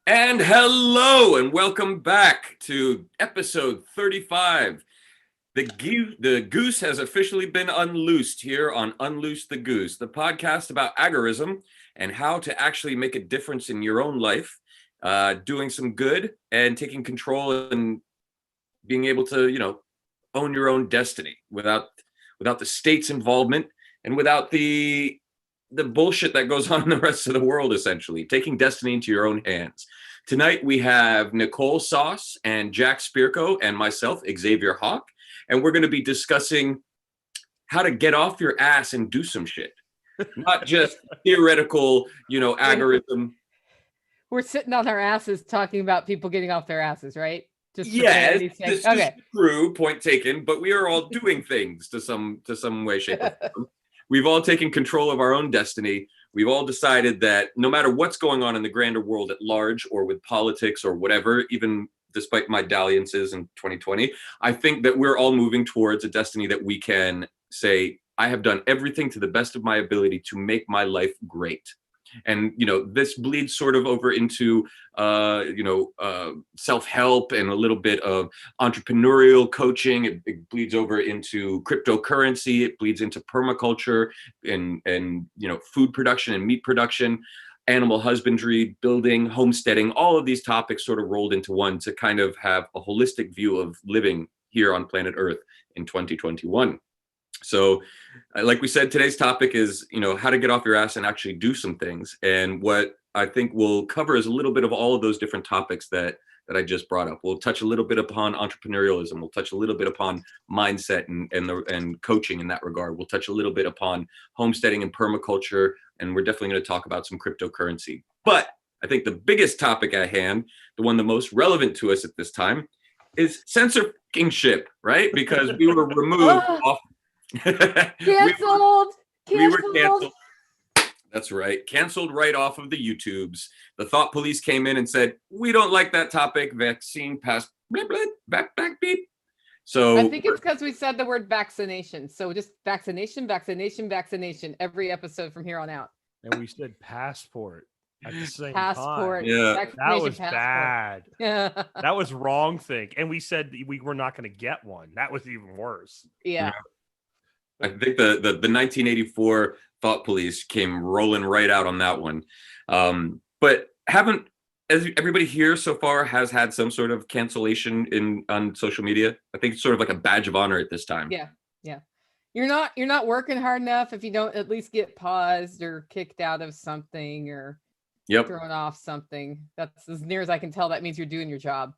And hello, and welcome back to episode 35. The goose has officially been unloosed here on Unloose the Goose, the podcast about agorism and how to actually make a difference in your own life, doing some good and taking control and being able to, own your own destiny without the state's involvement and without the bullshit that goes on in the rest of the world, essentially, taking destiny into your own hands. Tonight, we have Nicole Sauce and Jack Spirko and myself, Xavier Hawk, and we're going to be discussing how to get off your ass and do some shit. Not just theoretical, agorism. We're sitting on our asses talking about people getting off their asses, right? Just yes, this is true, point taken, but we are all doing things to some way, shape, or form. We've all taken control of our own destiny. We've all decided that no matter what's going on in the grander world at large or with politics or whatever, even despite my dalliances in 2020, I think that we're all moving towards a destiny that we can say, I have done everything to the best of my ability to make my life great. And, this bleeds sort of over into, self-help and a little bit of entrepreneurial coaching. It bleeds over into cryptocurrency. It bleeds into permaculture and food production and meat production, animal husbandry, building, homesteading, all of these topics sort of rolled into one to kind of have a holistic view of living here on planet Earth in 2021. So, like we said, today's topic is, how to get off your ass and actually do some things. And what I think we'll cover is a little bit of all of those different topics that I just brought up. We'll touch a little bit upon entrepreneurialism. We'll touch a little bit upon mindset and coaching in that regard. We'll touch a little bit upon homesteading and permaculture. And we're definitely going to talk about some cryptocurrency. But I think the biggest topic at hand, the one the most relevant to us at this time, is censorship, right? Because we were removed off. Canceled. We were canceled. That's right. Canceled right off of the YouTubes. The thought police came in and said, we don't like that topic. Vaccine passed. Blah, blah, back, beep. So I think it's because we said the word vaccination. So just vaccination every episode from here on out. And we said passport at the same time. Yeah. That was bad. Yeah. That was wrong thing. And we said we were not going to get one. That was even worse. Yeah. I think the 1984 thought police came rolling right out on that one. But everybody here so far has had some sort of cancellation on social media? I think it's sort of like a badge of honor at this time. Yeah. You're not working hard enough if you don't at least get paused or kicked out of something or thrown off something. That's as near as I can tell. That means you're doing your job.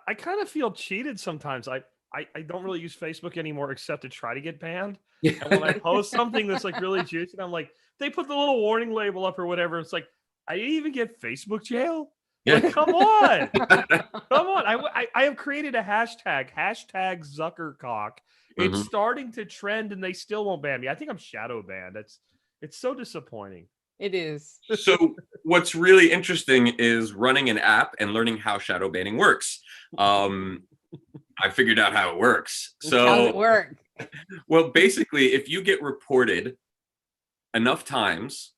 I kind of feel cheated sometimes. I don't really use Facebook anymore except to try to get banned. And when I post something that's like really juicy, I'm like, they put the little warning label up or whatever. It's like, I didn't even get Facebook jail. Yeah. Like, come on. Come on. I have created a hashtag Zuckercock. It's starting to trend and they still won't ban me. I think I'm shadow banned. It's so disappointing. It is. So what's really interesting is running an app and learning how shadow banning works. I figured out how it works. So how does it work? Well, basically, if you get reported enough times,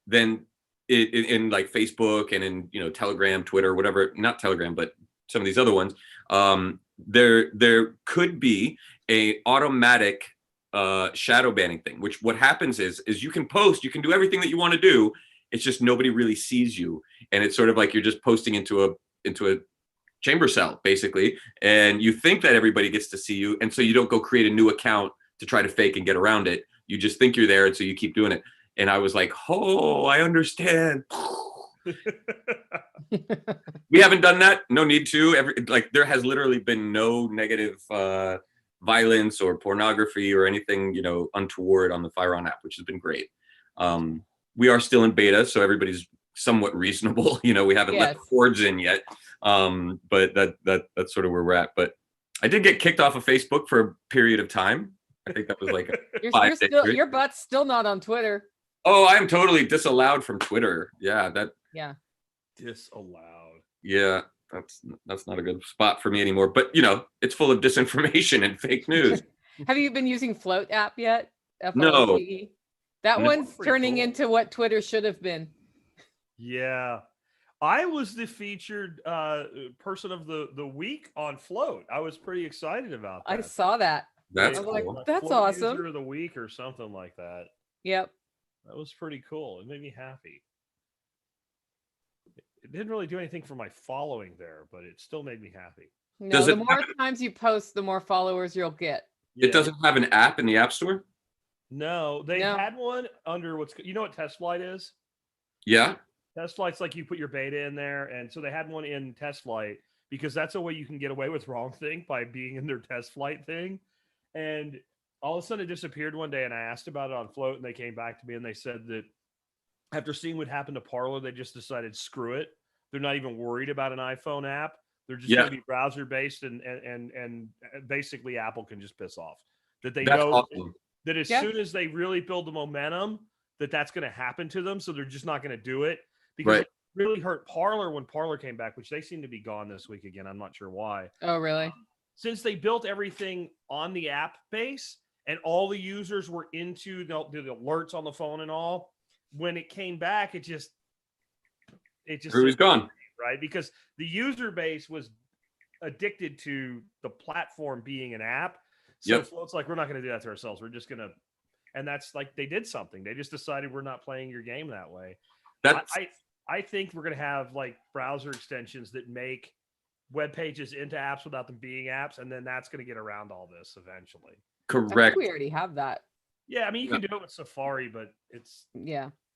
then in like Facebook and in Telegram, Twitter, whatever, not Telegram, but some of these other ones, there could be a automatic shadow banning thing. Which what happens is you can post, you can do everything that you want to do. It's just nobody really sees you, and it's sort of like you're just posting into a chamber cell, basically, and you think that everybody gets to see you, and so you don't go create a new account to try to fake and get around it. You just think you're there, and so you keep doing it. And I was like, oh, I understand. We haven't done that. No need to. There has literally been no negative violence or pornography or anything, untoward on the FireOn app, which has been great. We are still in beta, so everybody's somewhat reasonable. We haven't let the cords in yet. But that's sort of where we're at. But I did get kicked off of Facebook for a period of time. I think that was like your butt's still not on Twitter. Oh, I'm totally disallowed from Twitter. Yeah, disallowed. Yeah, that's not a good spot for me anymore. But it's full of disinformation and fake news. Have you been using Float app yet? No. That one's turning into what Twitter should have been. Yeah. I was the featured person of the week on Float. I was pretty excited about that. I saw that. That's I was cool. like, that's Float awesome. User of the week or something like that. Yep. That was pretty cool. It made me happy. It didn't really do anything for my following there, but it still made me happy. No, the more times you post, the more followers you'll get. It doesn't have an app in the App Store? No, they had one under what's, you know what Test Flight is? Yeah. Test Flight's like you put your beta in there. And so they had one in Test Flight because that's a way you can get away with wrong thing by being in their Test Flight thing. And all of a sudden it disappeared one day, and I asked about it on Float, and they came back to me and they said that after seeing what happened to Parler, they just decided, screw it. They're not even worried about an iPhone app. They're just going to be browser based, and basically Apple can just piss off. That they know awesome. That as soon as they really build the momentum, that's going to happen to them. So they're just not going to do it, because it really hurt Parler when Parler came back, which they seem to be gone this week again. I'm not sure why. Oh, really? Since they built everything on the app base and all the users were into the alerts on the phone and all, when it came back, it just was gone, right? Because the user base was addicted to the platform being an app. So Float's like, we're not going to do that to ourselves. We're just going to, and that's like, they did something. They just decided, we're not playing your game that way. I think we're going to have like browser extensions that make web pages into apps without them being apps, and then that's going to get around all this eventually. Correct. I think we already have that. Yeah, I mean, you can do it with Safari, but it's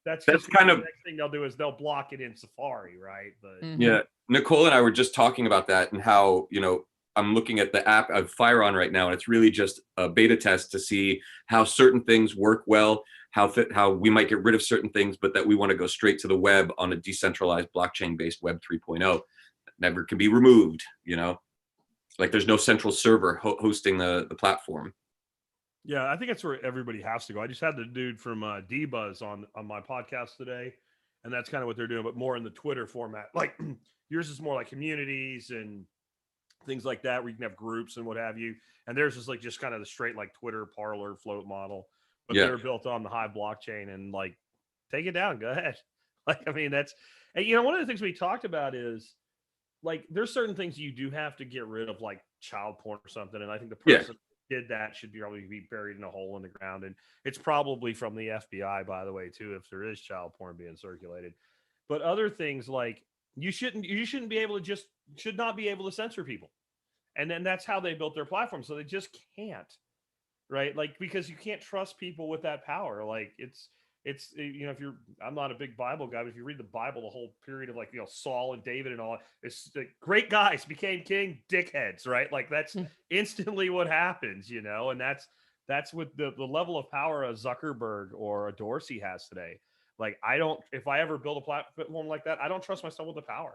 that's kind of the next thing they'll do is they'll block it in Safari, right? But yeah, Nicole and I were just talking about that, and how, you know, I'm looking at the app of Fire on right now, and it's really just a beta test to see how certain things work well, how we might get rid of certain things, but that we want to go straight to the web on a decentralized blockchain-based Web 3.0. Never can be removed, you know, like there's no central server hosting the platform. Yeah, I think that's where everybody has to go. I just had the dude from D-Buzz on my podcast today, and that's kind of what they're doing, but more in the Twitter format. Like yours is more like communities and things like that, where you can have groups and what have you. And theirs is like just kind of the straight like Twitter, Parler, Float model, but they're built on the Hive blockchain, and like, take it down, go ahead. Like, I mean, that's, and you know, one of the things we talked about is like, there's certain things you do have to get rid of, like child porn or something. And I think the person who did that should probably be buried in a hole in the ground. And it's probably from the FBI, by the way, too, if there is child porn being circulated. But other things like you shouldn't be able to should not be able to censor people. And then that's how they built their platform. So they just can't, right? Like, because you can't trust people with that power. Like it's, you know, I'm not a big Bible guy, but if you read the Bible, the whole period of like, you know, Saul and David and all, it's like great guys became king, dickheads, right? Like that's instantly what happens, you know, and that's what the level of power a Zuckerberg or a Dorsey has today. Like, if I ever build a platform like that, I don't trust myself with the power.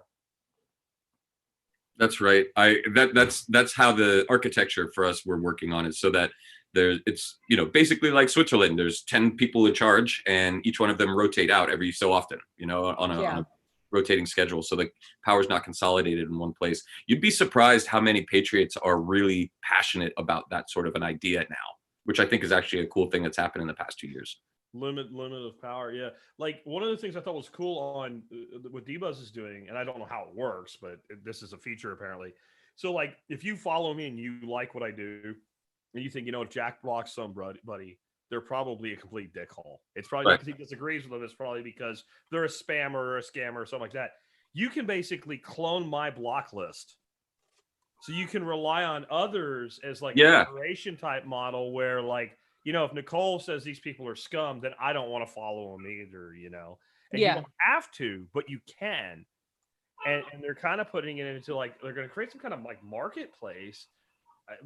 That's right. That's how the architecture for us we're working on is, so that it's, you know, basically like Switzerland. There's 10 people in charge, and each one of them rotate out every so often, you know, on a rotating schedule. So the power's not consolidated in one place. You'd be surprised how many patriots are really passionate about that sort of an idea now, which I think is actually a cool thing that's happened in the past 2 years. Limit of power. Yeah. Like one of the things I thought was cool on what D-Buzz is doing, and I don't know how it works, but this is a feature apparently. So like, if you follow me and you like what I do, and you think, you know, if Jack blocks somebody, they're probably a complete dickhole. It's probably not because he disagrees with them. It's probably because they're a spammer or a scammer or something like that. You can basically clone my block list. So you can rely on others as like an iteration type model where, like, you know, if Nicole says these people are scum, then I don't want to follow them either, you know. And you don't have to, but you can. And they're kind of putting it into like, they're going to create some kind of like marketplace,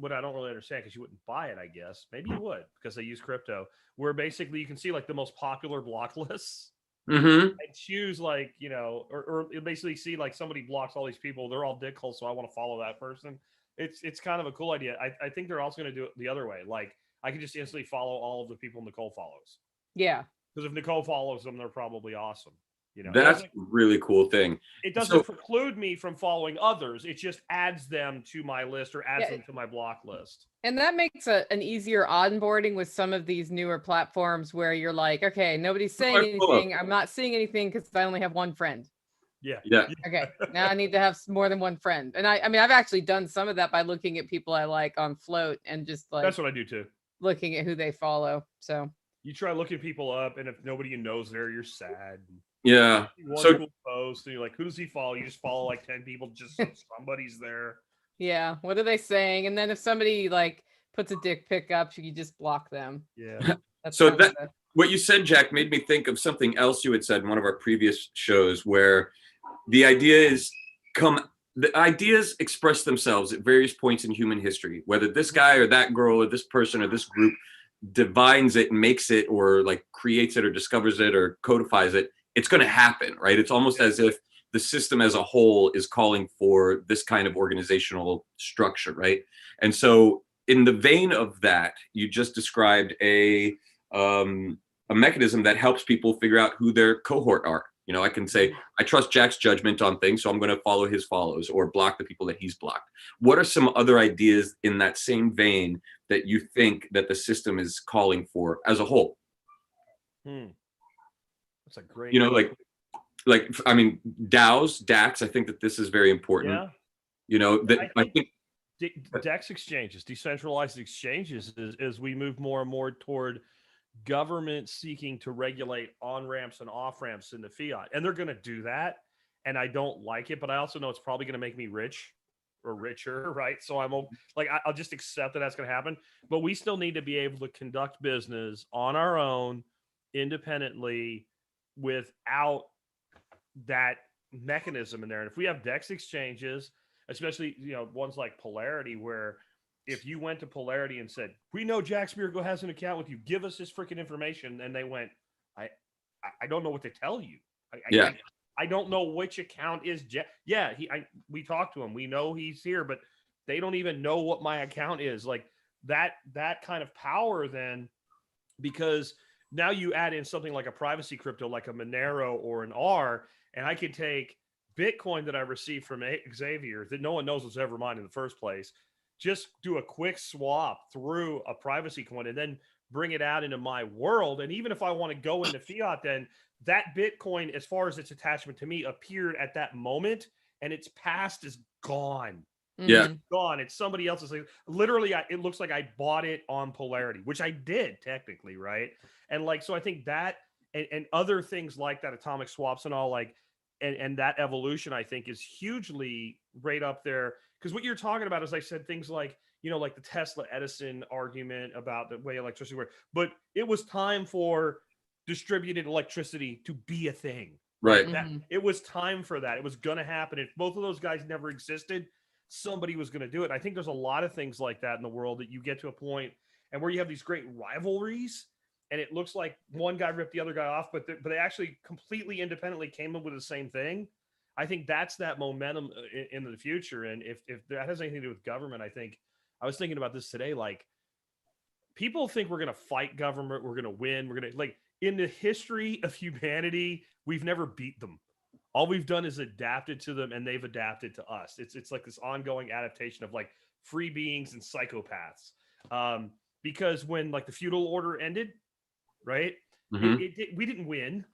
what I don't really understand, because you wouldn't buy it, I guess. Maybe you would, because they use crypto, where basically you can see like the most popular block lists and choose like, you know, or basically see like somebody blocks all these people. They're all dickholes, so I want to follow that person. It's kind of a cool idea. I think they're also going to do it the other way. Like, I can just instantly follow all of the people Nicole follows. Yeah. Because if Nicole follows them, they're probably awesome. You know, that's a really cool thing. It doesn't preclude me from following others. It just adds them to my list or adds them to my block list. And that makes an easier onboarding with some of these newer platforms where you're like, okay, nobody's saying anything. I'm not seeing anything because I only have one friend. Yeah. Yeah. Okay, now I need to have more than one friend. And I mean, I've actually done some of that by looking at people I like on Float and just like That's what I do too. looking at who they follow. So You try looking people up, and if nobody you know's there, you're sad. Yeah. One So cool post, and you're like, who does he follow? You just follow like 10 people just so somebody's there. yeah, what are they saying? And then if somebody like puts a dick pic up, you just block them. Yeah. That's so kind of that what you said, Jack, made me think of something else you had said in one of our previous shows, where the ideas express themselves at various points in human history, whether this guy or that girl or this person or this group divines it and makes it, or like creates it or discovers it or codifies it, it's going to happen, right? It's almost as if the system as a whole is calling for this kind of organizational structure, right? And so in the vein of that, you just described a mechanism that helps people figure out who their cohort are. You know, I can say, I trust Jack's judgment on things, so I'm going to follow his follows or block the people that he's blocked. What are some other ideas in that same vein that you think that the system is calling for as a whole? That's a great, you know, like I mean, DAOs, DAX, I think that this is very important. Yeah. You know, that I think DEX exchanges, decentralized exchanges, as we move more and more toward government seeking to regulate on-ramps and off-ramps in the fiat. And they're going to do that. And I don't like it, but I also know it's probably going to make me rich or richer, right? So I'll just accept that that's going to happen. But we still need to be able to conduct business on our own, independently, without that mechanism in there. And if we have DEX exchanges, especially, you know, ones like Polarity, where if you went to Polarity and said, we know Jack Spirko has an account with you, give us his freaking information, and they went, I don't know what to tell you. I don't know which account is Jack. Yeah, we talked to him. We know he's here, but they don't even know what my account is. Like that kind of power then, because now you add in something like a privacy crypto, like a Monero or an R, and I could take Bitcoin that I received from Xavier that no one knows was ever mine in the first place, just do a quick swap through a privacy coin and then bring it out into my world. And even if I want to go into fiat, then that Bitcoin, as far as its attachment to me, appeared at that moment, and its past is gone. Yeah. Gone. It's somebody else's. Literally, it looks like I bought it on Polarity, which I did technically, right? And like, so I think that and other things like that, atomic swaps and all, like, and that evolution, I think, is hugely right up there. Because what you're talking about is, I said, things like, you know, like the Tesla Edison argument about the way electricity works. But it was time for distributed electricity to be a thing. Right. It was time for that. It was going to happen. If both of those guys never existed, somebody was going to do it. I think there's a lot of things like that in the world that you get to a point and where you have these great rivalries, and it looks like one guy ripped the other guy off, but they actually completely independently came up with the same thing. I think that's that momentum into the future. And if that has anything to do with government, I think I was thinking about this today. Like, people think we're going to fight government. We're going to win. We're going to, like, in the history of humanity, we've never beat them. All we've done is adapted to them, and they've adapted to us. It's like this ongoing adaptation of like free beings and psychopaths. Because when like the feudal order ended, right? We didn't win.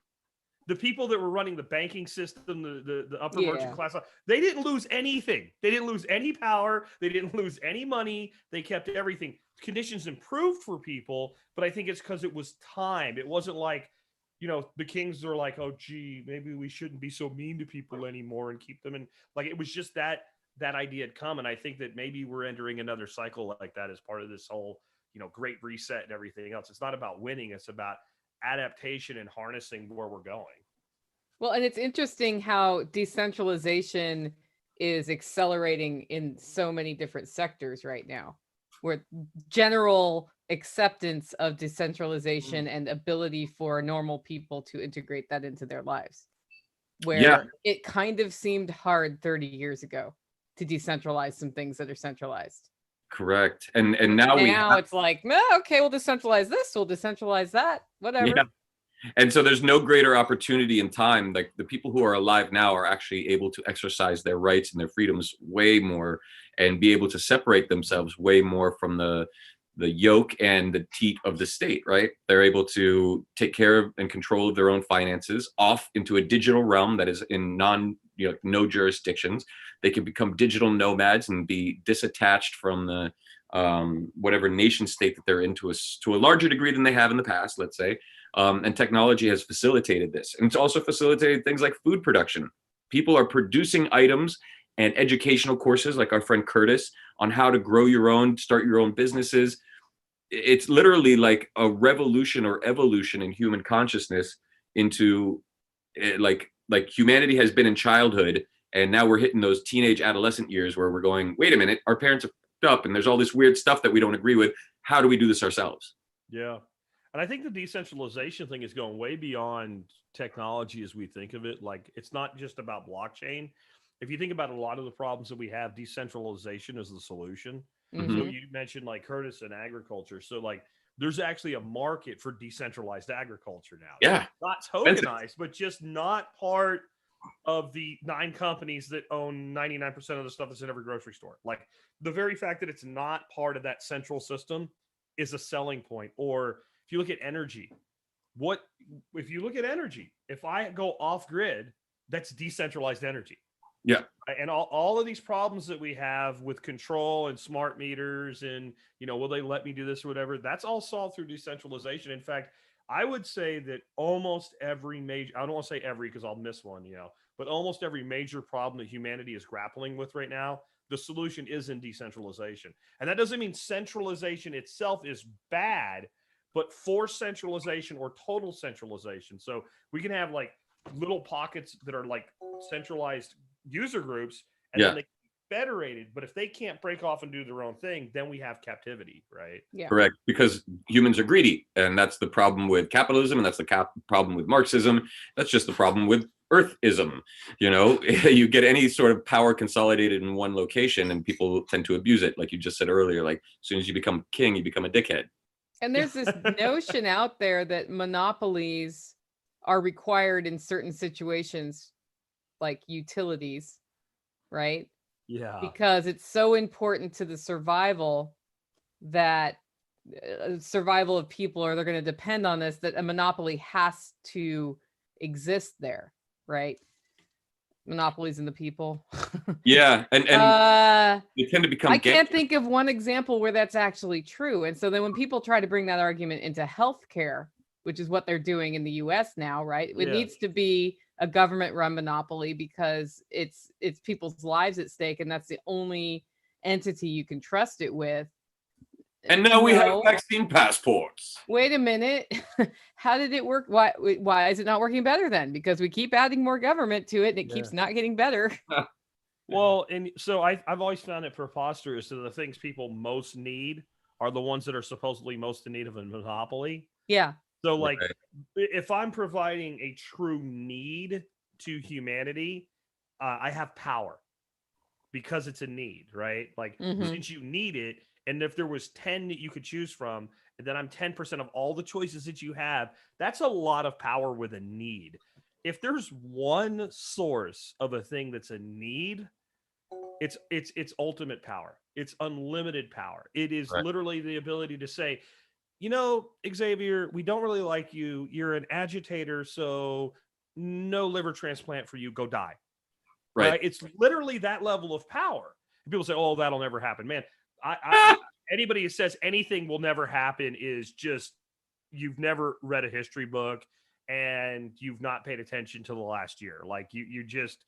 The people that were running the banking system, the upper merchant class, they didn't lose anything. They didn't lose any power. They didn't lose any money. They kept everything. Conditions improved for people, but I think it's because it was time. It wasn't like, you know, the kings are like, oh, gee, maybe we shouldn't be so mean to people anymore and keep them in. Like, it was just that idea had come. And I think that maybe we're entering another cycle like that as part of this whole, you know, great reset and everything else. It's not about winning. It's about adaptation and harnessing where we're going. Well, and it's interesting how decentralization is accelerating in so many different sectors right now, where general acceptance of decentralization and ability for normal people to integrate that into their lives, where it kind of seemed hard 30 years ago to decentralize some things that are centralized. Correct. And now it's like, okay, we'll decentralize this, we'll decentralize that, whatever. Yeah. And so there's no greater opportunity in time. Like, the people who are alive now are actually able to exercise their rights and their freedoms way more, and be able to separate themselves way more from the the yoke and the teat of the state, right? They're able to take care of and control of their own finances off into a digital realm that is in no jurisdictions. They can become digital nomads and be disattached from the whatever nation state that they're in to a larger degree than they have in the past, let's say. And technology has facilitated this. And it's also facilitated things like food production. People are producing items and educational courses, like our friend Curtis, on how to grow your own, start your own businesses. It's literally like a revolution or evolution in human consciousness into like humanity has been in childhood, and now we're hitting those teenage adolescent years where we're going, wait a minute, our parents are up and there's all this weird stuff that we don't agree with. How do we do this ourselves? Yeah. And I think the decentralization thing is going way beyond technology as we think of it. Like, it's not just about blockchain. If you think about a lot of the problems that we have, decentralization is the solution. Mm-hmm. So you mentioned like Curtis and agriculture. So like there's actually a market for decentralized agriculture now. Yeah. Not tokenized, but just not part of the 9 companies that own 99% of the stuff that's in every grocery store. Like, the very fact that it's not part of that central system is a selling point. Or if you look at energy, if I go off grid, that's decentralized energy. Yeah. And all of these problems that we have with control and smart meters and, will they let me do this or whatever, that's all solved through decentralization. In fact, I would say that almost every major, I don't want to say every because I'll miss one, but almost every major problem that humanity is grappling with right now, the solution is in decentralization. And that doesn't mean centralization itself is bad, but forced centralization or total centralization. So we can have like little pockets that are like centralized user groups, and then they federated, but if they can't break off and do their own thing, then we have captivity, right? Yeah, correct, because humans are greedy, and that's the problem with capitalism, and that's the problem with Marxism. That's just the problem with Earthism. You get any sort of power consolidated in one location, and people tend to abuse it, like you just said earlier. Like, as soon as you become king, you become a dickhead. and there's this notion out there that monopolies are required in certain situations, like utilities, right? Yeah. Because it's so important to the survival that survival of people, or they're going to depend on this, that a monopoly has to exist there, right? Monopolies in the people. Yeah, and they tend to become. I can't think of one example where that's actually true. And so then when people try to bring that argument into healthcare, which is what they're doing in the US now, right? It needs to be a government-run monopoly because it's people's lives at stake, and that's the only entity you can trust it with. And now we have vaccine passports. Wait a minute. How did it work? Why is it not working better then? Because we keep adding more government to it, and it keeps not getting better. Well, and so I've always found it preposterous that the things people most need are the ones that are supposedly most in need of a monopoly. Yeah. So like, if I'm providing a true need to humanity, I have power because it's a need, right? Like, since you need it, and if there was 10 that you could choose from, and then I'm 10% of all the choices that you have, that's a lot of power with a need. If there's one source of a thing that's a need, it's ultimate power. It's unlimited power. It is literally the ability to say, Xavier, we don't really like you. You're an agitator, so no liver transplant for you. Go die. Right? It's literally that level of power. And people say, "Oh, that'll never happen." Man, anybody who says anything will never happen is just, you've never read a history book and you've not paid attention to the last year. Like, you just,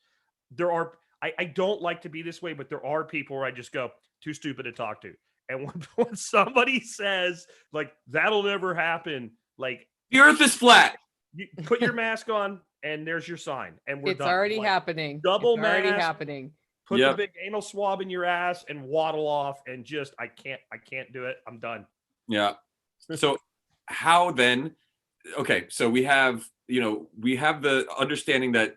I don't like to be this way, but there are people where I just go, too stupid to talk to. And when somebody says, like, that'll never happen, like, the earth is flat. You put your mask on and there's your sign. And we're done. It's already happening. Double mask. Already mask, happening. Put the big anal swab in your ass and waddle off and just, I can't do it. I'm done. Yeah. So how then, okay, so we have the understanding that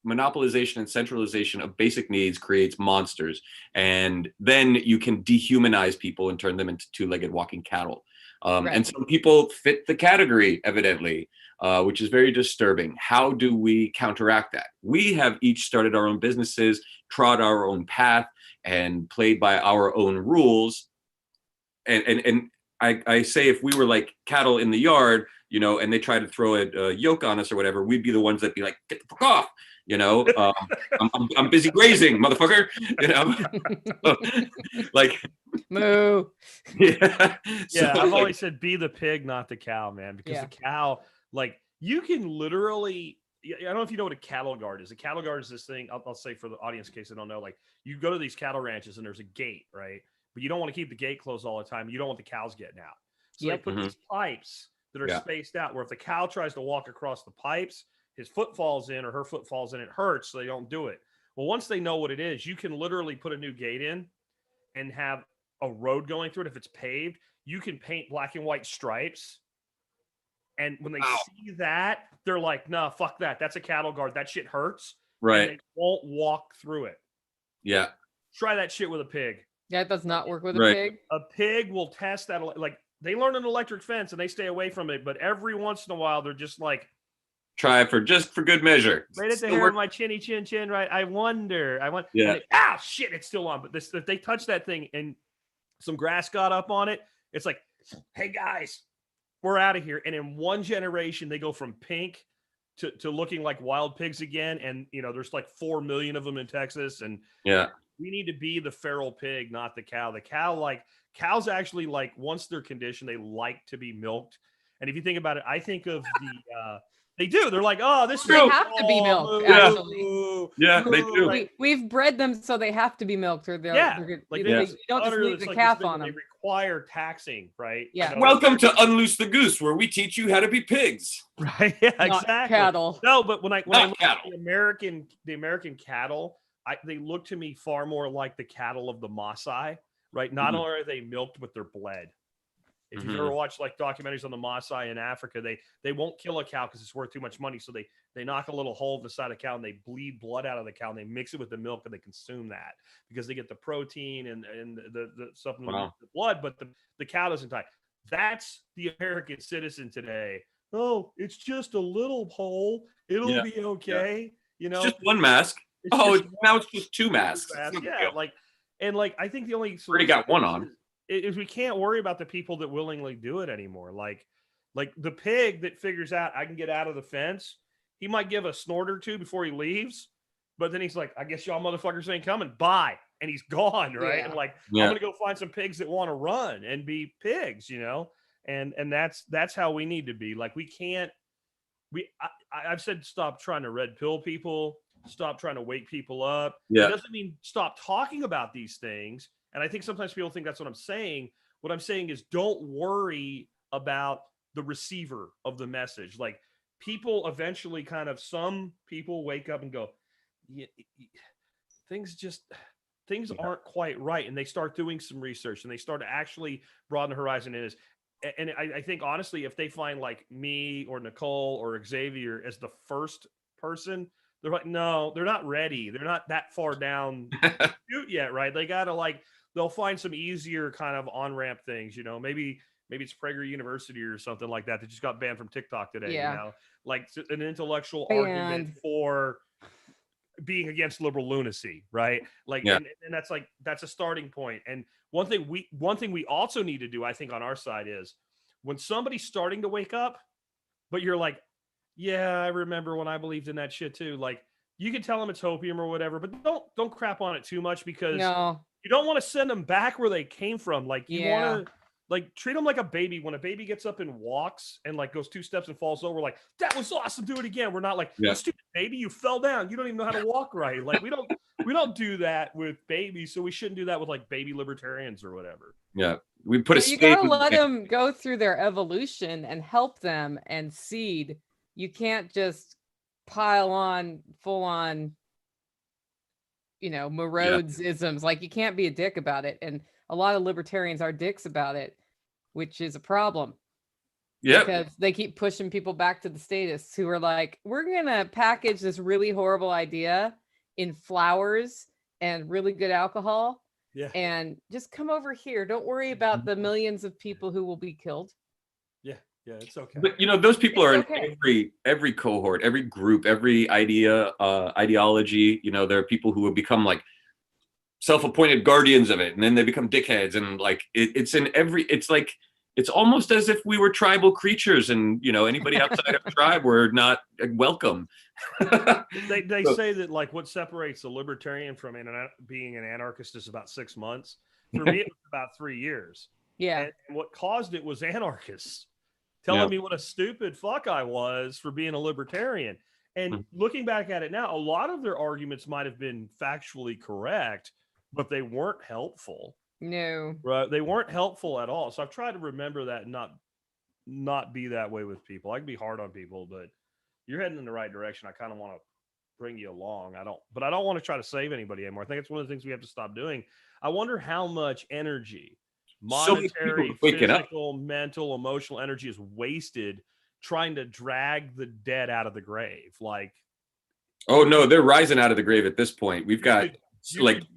monopolization and centralization of basic needs creates monsters, and then you can dehumanize people and turn them into two-legged walking cattle. And some people fit the category, evidently, which is very disturbing. How do we counteract that? We have each started our own businesses, trod our own path, and played by our own rules. And I say if we were like cattle in the yard, you know, and they try to throw a yoke on us or whatever, we'd be the ones that'd be like, get the fuck off, you know. I'm busy grazing, motherfucker, you know. Like, Moo. yeah. Yeah, So, I've like, always said be the pig, not the cow, man, because Yeah. the cow, like, you can literally. I don't know if you know what a cattle guard is. A cattle guard is this thing. I'll say for the audience in case they don't know. Like, you go to these cattle ranches and there's a gate, right? But you don't want to keep the gate closed all the time. You don't want the cows getting out. So Yep. they put these pipes that are Yeah. spaced out where if the cow tries to walk across the pipes, his foot falls in or her foot falls in, it hurts, so they don't do it. Well, once they know what it is, you can literally put a new gate in and have a road going through it. If it's paved, you can paint black and white stripes. And when they Wow. see that, they're like, nah, fuck that. That's a cattle guard. That shit hurts. right. And they won't walk through it. Yeah. Try that shit with a pig. Yeah, it does not work with a Right. pig. A pig will test that. Like, they learn an electric fence and they stay away from it. But every once in a while, they're just like, Try for good measure. right at the Still hair work- of my chinny chin, right? I wonder. Yeah. And shit, it's still on. But this, if they touch that thing and some grass got up on it, it's like, hey guys, we're out of here. And in one generation, they go from pink to looking like wild pigs again. And, you know, there's like 4 million of them in Texas. And Yeah. we need to be the feral pig, not the cow. The cow, like, cows actually, like, once they're conditioned, they like to be milked. And if you think about it, I think of the, they do. They're like, oh, this is They have to be milked, moo, actually. moo, Yeah, they moo, do. right? We've bred them so they have to be milked, or they're, Yeah, they're like they, they you just don't just utter leave this, the like, calf this thing on where them. they require taxing, right? Yeah. You know? Welcome to Unloose the Goose, where we teach you how to be pigs. Right. Yeah, Not exactly. cattle. No, but when I Not look at cattle. the American cattle, they look to me far more like the cattle of the Maasai, right? Not Mhm. only are they milked, but they're bled. If you've Mhm. ever watched like documentaries on the Maasai in Africa, they won't kill a cow because it's worth too much money. So they knock a little hole in the side of the cow and they bleed blood out of the cow and they mix it with the milk and they consume that because they get the protein and the supplement Wow. the blood, but the cow doesn't die. That's the American citizen today. Oh, it's just a little hole. It'll Yeah. be okay. You know, It's just one mask. It's Oh, just now it's just two masks. one mask. It's no big Yeah, deal. I think the only Already got one on. is we can't worry about the people that willingly do it anymore. Like the pig that figures out I can get out of the fence, he might give a snort or two before he leaves, but then he's like, I guess y'all motherfuckers ain't coming. Bye. And he's gone, right? Yeah. And like, Yeah. I'm gonna go find some pigs that want to run and be pigs, you know? And that's how we need to be. Like, we can't I've said stop trying to red pill people, stop trying to wake people up. Yeah. It doesn't mean stop talking about these things. And I think sometimes people think that's what I'm saying. What I'm saying is don't worry about the receiver of the message. Like, people eventually some people wake up and go, yeah, things aren't quite right. And they start doing some research and they start to actually broaden the horizon. And I think honestly, if they find like me or Nicole or Xavier as the first person, they're like, no, they're not ready. They're not that far down the chute yet, right? They gotta they'll find some easier kind of on-ramp things, you know, maybe it's Prager University or something like that just got banned from TikTok today, Yeah. you know, like an intellectual Banned. argument for being against liberal lunacy, right? Like, Yeah. and that's a starting point. And one thing we also need to do, I think, on our side is when somebody's starting to wake up, but you're like, yeah, I remember when I believed in that shit too. Like, you can tell them it's opium or whatever, but don't crap on it too much because No. you don't want to send them back where they came from. Like, you Yeah. want to treat them like a baby. When a baby gets up and walks and like goes 2 steps and falls over, like, that was awesome, do it again. We're not like, Yeah. "You stupid baby, you fell down, you don't even know how to walk right." Like, we don't do that with babies, so we shouldn't do that with like baby libertarians or whatever. Yeah. We put a You spade gotta with let the- them go through their evolution and help them and seed. You can't just pile on full on, Morodes isms. Like, you can't be a dick about it. And a lot of libertarians are dicks about it, which is a problem. Yep. Because they keep pushing people back to the statists who are like, we're gonna package this really horrible idea in flowers and really good alcohol, Yeah. and just come over here. Don't worry about the millions of people who will be killed. Yeah, it's okay. But those people It's are okay. in every cohort, every group, every ideology. There are people who have become like self-appointed guardians of it, and then they become dickheads, and like it's in every. It's like it's almost as if we were tribal creatures, and anybody outside of tribe were not welcome. They So- say that like what separates a libertarian from being an anarchist is about 6 months. For me, it was about 3 years. Yeah. And what caused it was anarchists Yeah. telling me what a stupid fuck I was for being a libertarian. And looking back at it now, a lot of their arguments might have been factually correct, but they weren't helpful. No. Right? They weren't helpful at all. So I've tried to remember that and not be that way with people. I can be hard on people, but you're heading in the right direction. I kind of want to bring you along. I don't want to try to save anybody anymore. I think it's one of the things we have to stop doing. I wonder how much energy, So many monetary, people waking up. physical, mental, emotional energy is wasted trying to drag the dead out of the grave. Like, Oh no, they're rising out of the grave at this point. We've got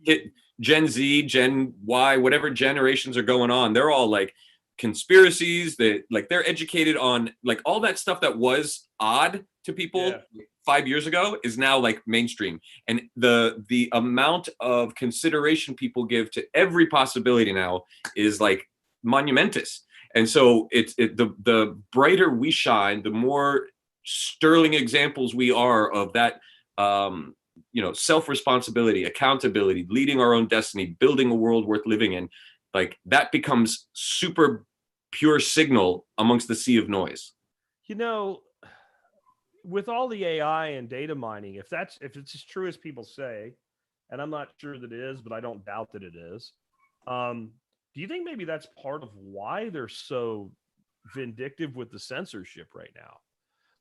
could- Gen Z, Gen Y, whatever generations are going on. They're all like conspiracies. They're educated on like all that stuff that was odd to people 5 years ago is now like mainstream. And the amount of consideration people give to every possibility now is like monumentous. And so the brighter we shine, the more sterling examples we are of that self-responsibility, accountability, leading our own destiny, building a world worth living in. Like that becomes super pure signal amongst the sea of noise. With all the AI and data mining, if it's as true as people say, and I'm not sure that it is, but I don't doubt that it is. Do you think maybe that's part of why they're so vindictive with the censorship right now?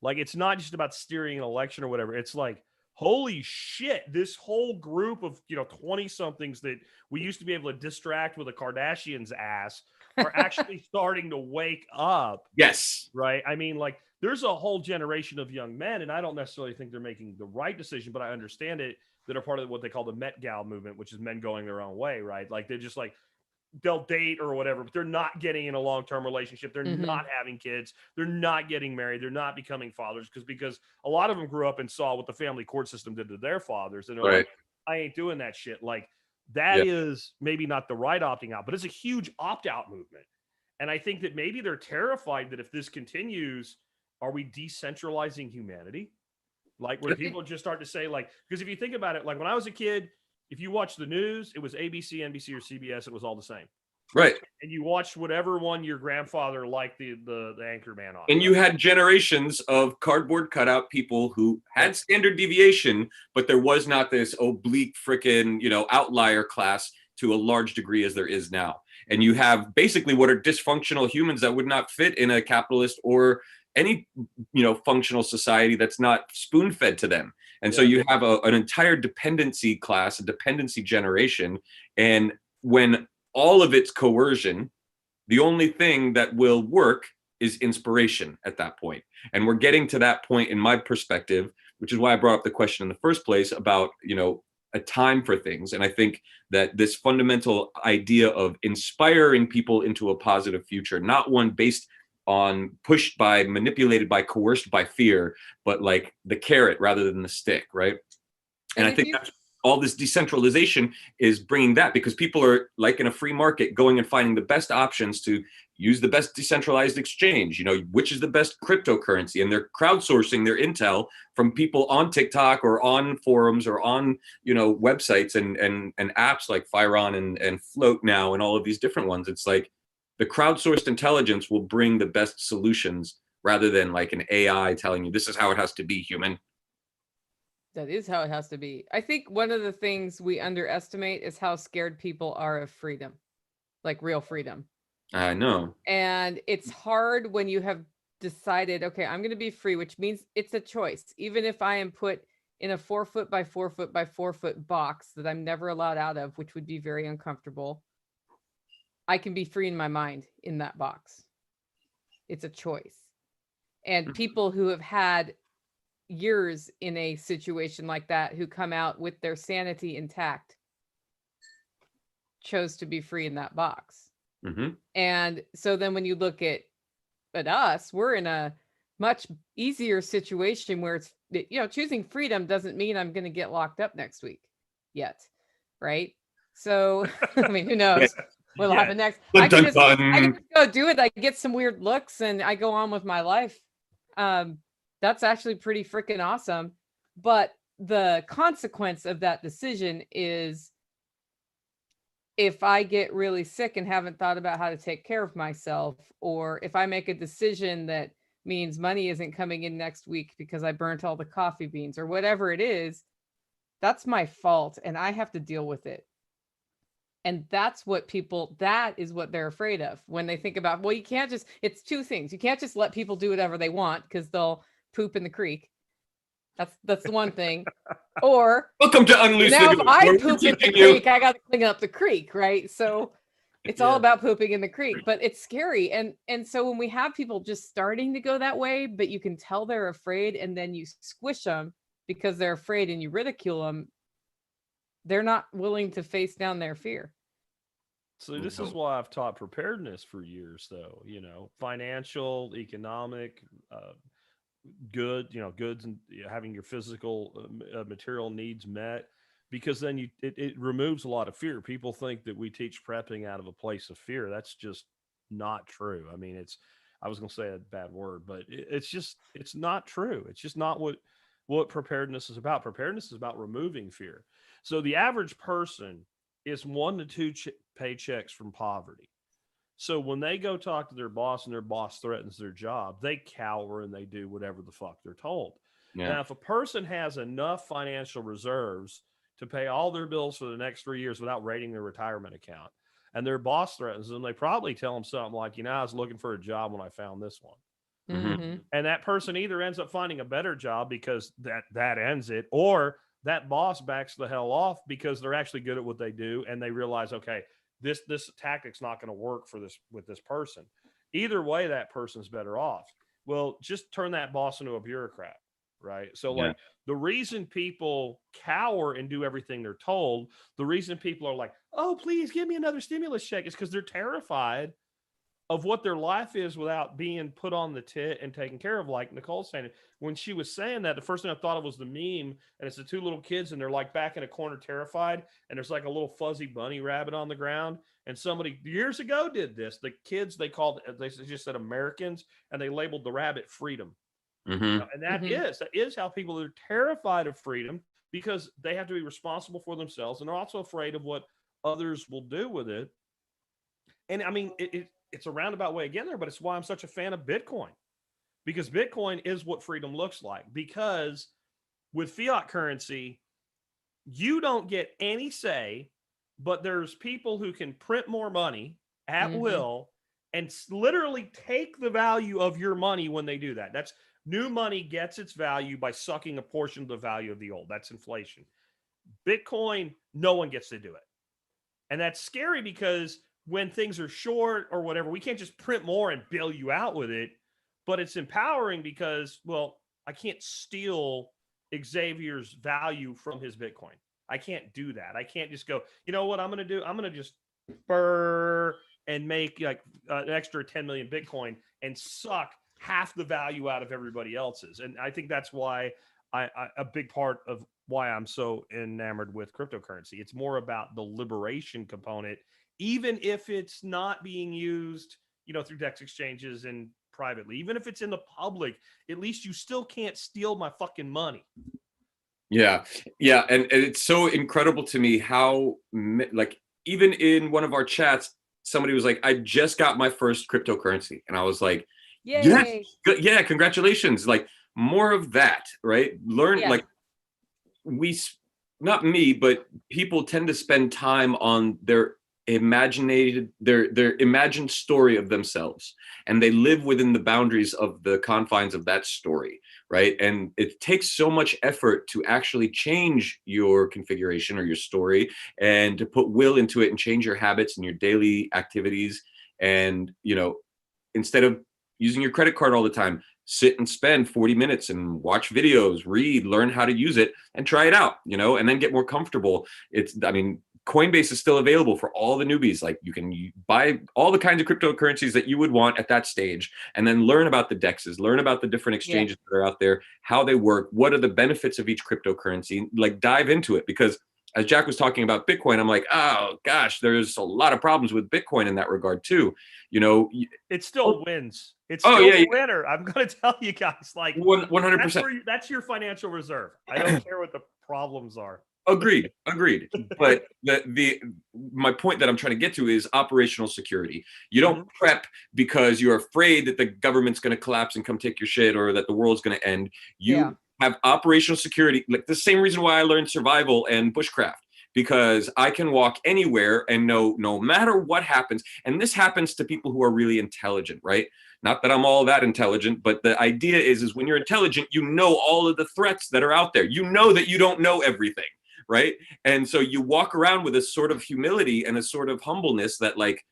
Like, it's not just about steering an election or whatever. It's like, holy shit, this whole group of 20 somethings that we used to be able to distract with a Kardashian's ass are actually starting to wake up. Yes. Right. I mean, like, there's a whole generation of young men, and I don't necessarily think they're making the right decision, but I understand it, that are part of what they call the Met Gal movement, which is men going their own way. Right. Like, they're just like, they'll date or whatever, but they're not getting in a long-term relationship. They're not having kids. They're not getting married. They're not becoming fathers because a lot of them grew up and saw what the family court system did to their fathers. And they're like, I ain't doing that shit. Like, that is maybe not the right opting out, but it's a huge opt-out movement. And I think that maybe they're terrified that if this continues, are we decentralizing humanity? Like, where people just start to say, like, because if you think about it, like when I was a kid, if you watch the news, it was ABC, NBC, or CBS. It was all the same. Right. And you watched whatever one your grandfather liked the anchor man on. And you had generations of cardboard cutout people who had standard deviation, but there was not this oblique frickin', outlier class to a large degree as there is now. And you have basically what are dysfunctional humans that would not fit in a capitalist or any functional society that's not spoon-fed to them. And so you have an entire dependency class, a dependency generation. And when all of it's coercion, the only thing that will work is inspiration at that point. And we're getting to that point in my perspective, which is why I brought up the question in the first place about, a time for things. And I think that this fundamental idea of inspiring people into a positive future, not one based on pushed by, manipulated by, coerced by fear, but like the carrot rather than the stick, right? And I think that's all this decentralization is bringing that, because people are like in a free market going and finding the best options to use the best decentralized exchange, which is the best cryptocurrency, and they're crowdsourcing their intel from people on TikTok or on forums or on, websites and apps like Firon and Float now and all of these different ones. It's like, the crowdsourced intelligence will bring the best solutions rather than like an AI telling you this is how it has to be, human. That is how it has to be. I think one of the things we underestimate is how scared people are of freedom, like real freedom. I know. And it's hard when you have decided, okay, I'm going to be free, which means it's a choice. Even if I am put in a 4 foot by 4 foot by 4 foot box that I'm never allowed out of, which would be very uncomfortable, I can be free in my mind in that box. It's a choice. And people who have had years in a situation like that, who come out with their sanity intact, chose to be free in that box. And so then when you look at us, we're in a much easier situation where it's, choosing freedom doesn't mean I'm going to get locked up next week yet. Right. So, I mean, who knows? what'll Yeah. happen next. Dun, I can dun, just I dun. can just go do it. I get some weird looks and I go on with my life. That's actually pretty freaking awesome. But the consequence of that decision is if I get really sick and haven't thought about how to take care of myself, or if I make a decision that means money isn't coming in next week because I burnt all the coffee beans or whatever it is, that's my fault and I have to deal with it. And that is what they're afraid of when they think about, well, you can't just, it's two things. You can't just let people do whatever they want because they'll poop in the creek. That's the one thing. Or Welcome to Unloose the now Goose. if I where we're poop in the teaching you- creek, I got to clean up the creek, right? So it's all Yeah. about pooping in the creek, but it's scary. And so when we have people just starting to go that way, but you can tell they're afraid and then you squish them because they're afraid and you ridicule them, they're not willing to face down their fear. So this is why I've taught preparedness for years, though, financial, economic, goods and having your physical material needs met, because then it removes a lot of fear. People think that we teach prepping out of a place of fear. That's just not true. I mean, I was going to say a bad word, but it's not true. It's just not what preparedness is about. Preparedness is about removing fear. So the average person is 1 to 2 paychecks from poverty. So when they go talk to their boss and their boss threatens their job, they cower and they do whatever the fuck they're told. Yeah. Now, if a person has enough financial reserves to pay all their bills for the next 3 years without raiding their retirement account, and their boss threatens them, they probably tell them something like, I was looking for a job when I found this one. Mhm. And that person either ends up finding a better job because that ends it, or that boss backs the hell off because they're actually good at what they do and they realize, okay, this tactic's not going to work with this person. Either way, that person's better off. Well, just turn that boss into a bureaucrat, right? So Yeah. like the reason people cower and do everything they're told, the reason people are like, oh, please give me another stimulus check, is because they're terrified of what their life is without being put on the tit and taken care of. Like Nicole saying, when she was saying that, the first thing I thought of was the meme, and it's the two little kids, and they're like back in a corner terrified, and there's like a little fuzzy bunny rabbit on the ground. And somebody years ago did this. The kids, they just said Americans, and they labeled the rabbit freedom. Mhm. And that is how people are terrified of freedom, because they have to be responsible for themselves, and they're also afraid of what others will do with it. And I mean, it's a roundabout way again there, but it's why I'm such a fan of Bitcoin, because Bitcoin is what freedom looks like. Because with fiat currency, you don't get any say, but there's people who can print more money at will and literally take the value of your money when they do that. That's new money gets its value by sucking a portion of the value of the old. That's inflation. Bitcoin, no one gets to do it. And that's scary because when things are short or whatever, we can't just print more and bail you out with it. But it's empowering because, well, I can't steal Xavier's value from his Bitcoin. I can't do that. I can't just go, you know what I'm going to do? I'm going to just and make like an extra 10 million Bitcoin and suck half the value out of everybody else's. And I think that's why a big part of why I'm so enamored with cryptocurrency. It's more about the liberation component, even if it's not being used, through DEX exchanges and privately, even if it's in the public, at least you still can't steal my fucking money. Yeah. And it's so incredible to me how, like, even in one of our chats, somebody was like, I just got my first cryptocurrency. And I was like, Yay. yes, good, yeah, congratulations. Like, more of that, right? Learn, like, not me, but people tend to spend time on their their imagined story of themselves, and they live within the boundaries of the confines of that story, right? And it takes so much effort to actually change your configuration or your story, and to put will into it and change your habits and your daily activities. And instead of using your credit card all the time, sit and spend 40 minutes and watch videos, read, learn how to use it, and try it out, and then get more comfortable. Coinbase is still available for all the newbies. Like, you can buy all the kinds of cryptocurrencies that you would want at that stage, and then learn about the DEXs, learn about the different exchanges that are out there, how they work, what are the benefits of each cryptocurrency, like dive into it. Because as Jack was talking about Bitcoin, I'm like, oh gosh, there's a lot of problems with Bitcoin in that regard too. You know, it still wins. It's oh, still yeah, a winner. I'm going to tell you guys, like 100%. that's your financial reserve. I don't care what the problems are. Agreed. But my point that I'm trying to get to is operational security. You don't prep because you're afraid that the government's going to collapse and come take your shit, or that the world's going to end. You have operational security, like the same reason why I learned survival and bushcraft, because I can walk anywhere and know no matter what happens. And this happens to people who are really intelligent, right? Not that I'm all that intelligent, but the idea is when you're intelligent, you know all of the threats that are out there. You know that you don't know everything, right? And so you walk around with a sort of humility and a sort of humbleness that, like,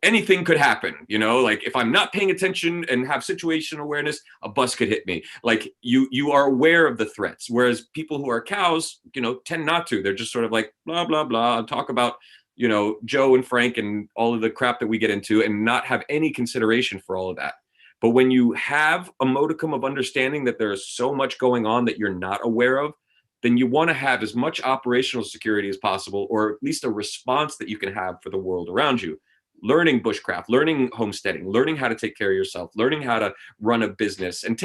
anything could happen, you know, like if I'm not paying attention and have situation awareness, a bus could hit me. Like you are aware of the threats, whereas people who are cows, you know, tend not to. They're just sort of like blah blah blah, talk about, you know, Joe and Frank and all of the crap that we get into, and not have any consideration for all of that. But when you have a modicum of understanding that there is so much going on that you're not aware of, then you want to have as much operational security as possible, or at least a response that you can have for the world around you. Learning bushcraft, learning homesteading, learning how to take care of yourself, learning how to run a business, and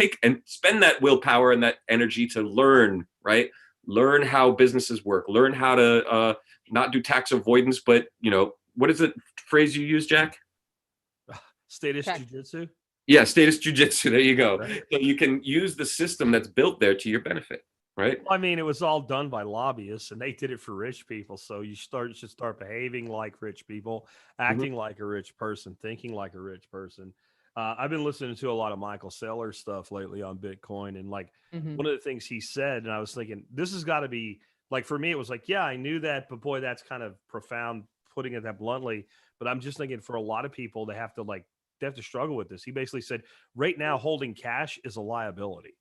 spend that willpower and that energy to learn, right? Learn how businesses work, learn how to not do tax avoidance, but, you know, what is the phrase you use, Jack? Status jujitsu. Yeah, status jujitsu. There you go. Right. So you can use the system that's built there to your benefit, right? Well, I mean, it was all done by lobbyists, and they did it for rich people. So you should start behaving like rich people, acting like a rich person, thinking like a rich person. I've been listening to a lot of Michael Saylor stuff lately on Bitcoin, and like one of the things he said, and I was thinking, this has got to be like, for me, it was like, yeah, I knew that, but boy, that's kind of profound, putting it that bluntly. But I'm just thinking, for a lot of people, they have to struggle with this. He basically said, right now, holding cash is a liability.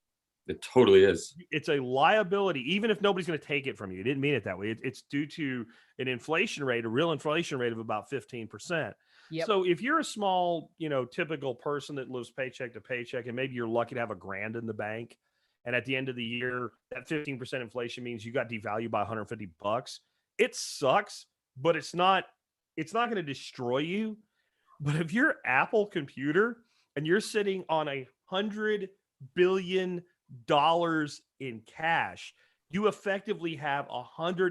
It totally is. It's a liability, even if nobody's going to take it from you. He didn't mean it that way. It's due to an inflation rate, a real inflation rate of about 15%. Yep. So if you're a small, you know, typical person that lives paycheck to paycheck, and maybe you're lucky to have $1,000 in the bank, and at the end of the year, that 15% inflation means you got devalued by $150. It sucks, but it's not going to destroy you. But if you're Apple computer and you're sitting on $100 billion in cash, you effectively have $100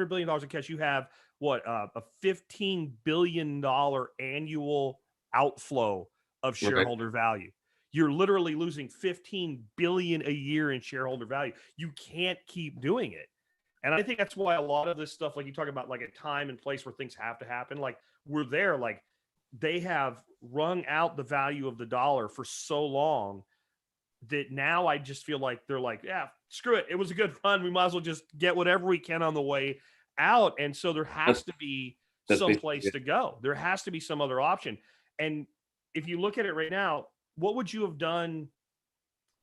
billion in cash. You have a $15 billion annual outflow of shareholder value. You're literally losing $15 billion a year in shareholder value. You can't keep doing it. And I think that's why a lot of this stuff, like you talk about, like a time and place where things have to happen, like we're there, like they have wrung out the value of the dollar for so long that now I just feel like they're like, yeah, screw it. It was a good run. We might as well just get whatever we can on the way out. And so there has to be some place to go. There has to be some other option. And if you look at it right now, what would you have done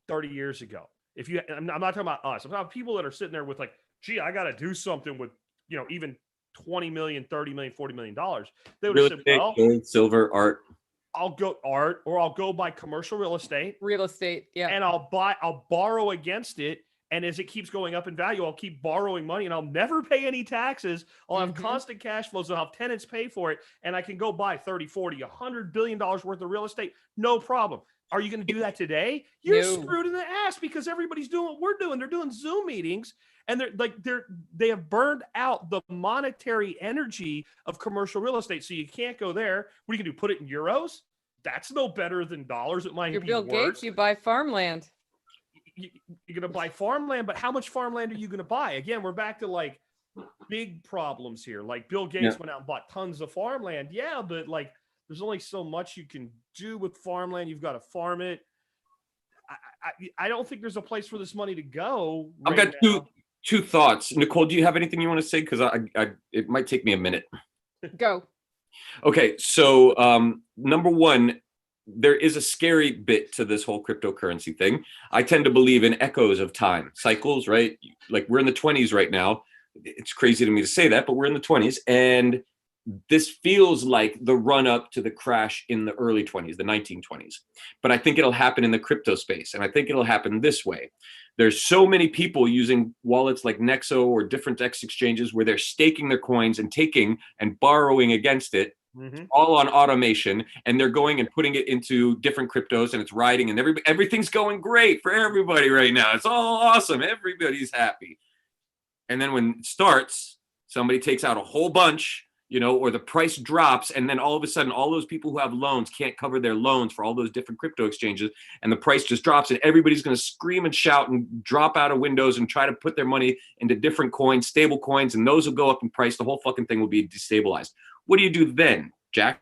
30 years ago? If you, I'm not talking about us. I'm talking about people that are sitting there with like, gee, I got to do something with, you know, even 20 million, 30 million, $40 million. They would have said, well, gold, silver, art. I'll go art, or I'll go buy commercial real estate. Yeah. And I'll borrow against it. And as it keeps going up in value, I'll keep borrowing money, and I'll never pay any taxes. I'll have constant cash flows. I'll have tenants pay for it. And I can go buy 30, 40, $100 billion worth of real estate. No problem. Are you going to do that today? You're screwed in the ass, because everybody's doing what we're doing. They're doing Zoom meetings, and they have burned out the monetary energy of commercial real estate. So you can't go there. What are you going to do? Put it in euros? That's no better than dollars. It might be Bill Gates, you buy farmland. You're going to buy farmland, but how much farmland are you going to buy? Again, we're back to like big problems here. Like Bill Gates went out and bought tons of farmland. Yeah, but like there's only so much you can do with farmland. You've got to farm it. I don't think there's a place for this money to go. I've got two thoughts. Nicole, do you have anything you want to say? Because it might take me a minute. Go. Okay, so number one, there is a scary bit to this whole cryptocurrency thing. I tend to believe in echoes of time, cycles, right? Like we're in the 20s right now. It's crazy to me to say that, but we're in the 20s. And this feels like the run up to the crash in the early 20s, the 1920s. But I think it'll happen in the crypto space. And I think it'll happen this way. There's so many people using wallets like Nexo or different X exchanges where they're staking their coins and taking and borrowing against it, all on automation. And they're going and putting it into different cryptos and it's riding and everything's going great for everybody right now. It's all awesome. Everybody's happy. And then when it starts, somebody takes out a whole bunch, you know, or the price drops, and then all of a sudden, all those people who have loans can't cover their loans for all those different crypto exchanges, and the price just drops, and everybody's going to scream and shout and drop out of windows and try to put their money into different coins, stable coins, and those will go up in price. The whole fucking thing will be destabilized. What do you do then, Jack?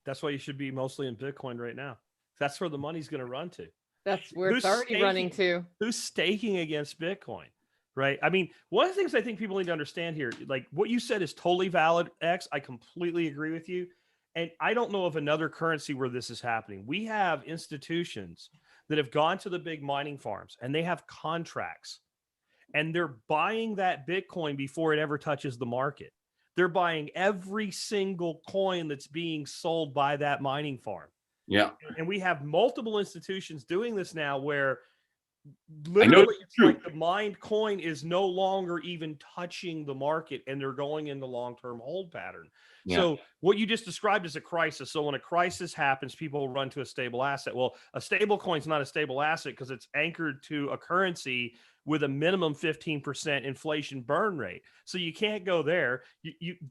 That's why you should be mostly in Bitcoin right now. That's where the money's going to run to. That's where it's already running to. Who's staking against Bitcoin? Right. I mean, one of the things I think people need to understand here, like what you said is totally valid, X. I completely agree with you. And I don't know of another currency where this is happening. We have institutions that have gone to the big mining farms and they have contracts and they're buying that Bitcoin before it ever touches the market. They're buying every single coin that's being sold by that mining farm. Yeah. And we have multiple institutions doing this now where literally it's like the mined coin is no longer even touching the market and they're going into long-term hold pattern. Yeah. So what you just described is a crisis. So when a crisis happens, people run to a stable asset. Well, a stable coin is not a stable asset because it's anchored to a currency with a minimum 15% inflation burn rate. So you can't go there.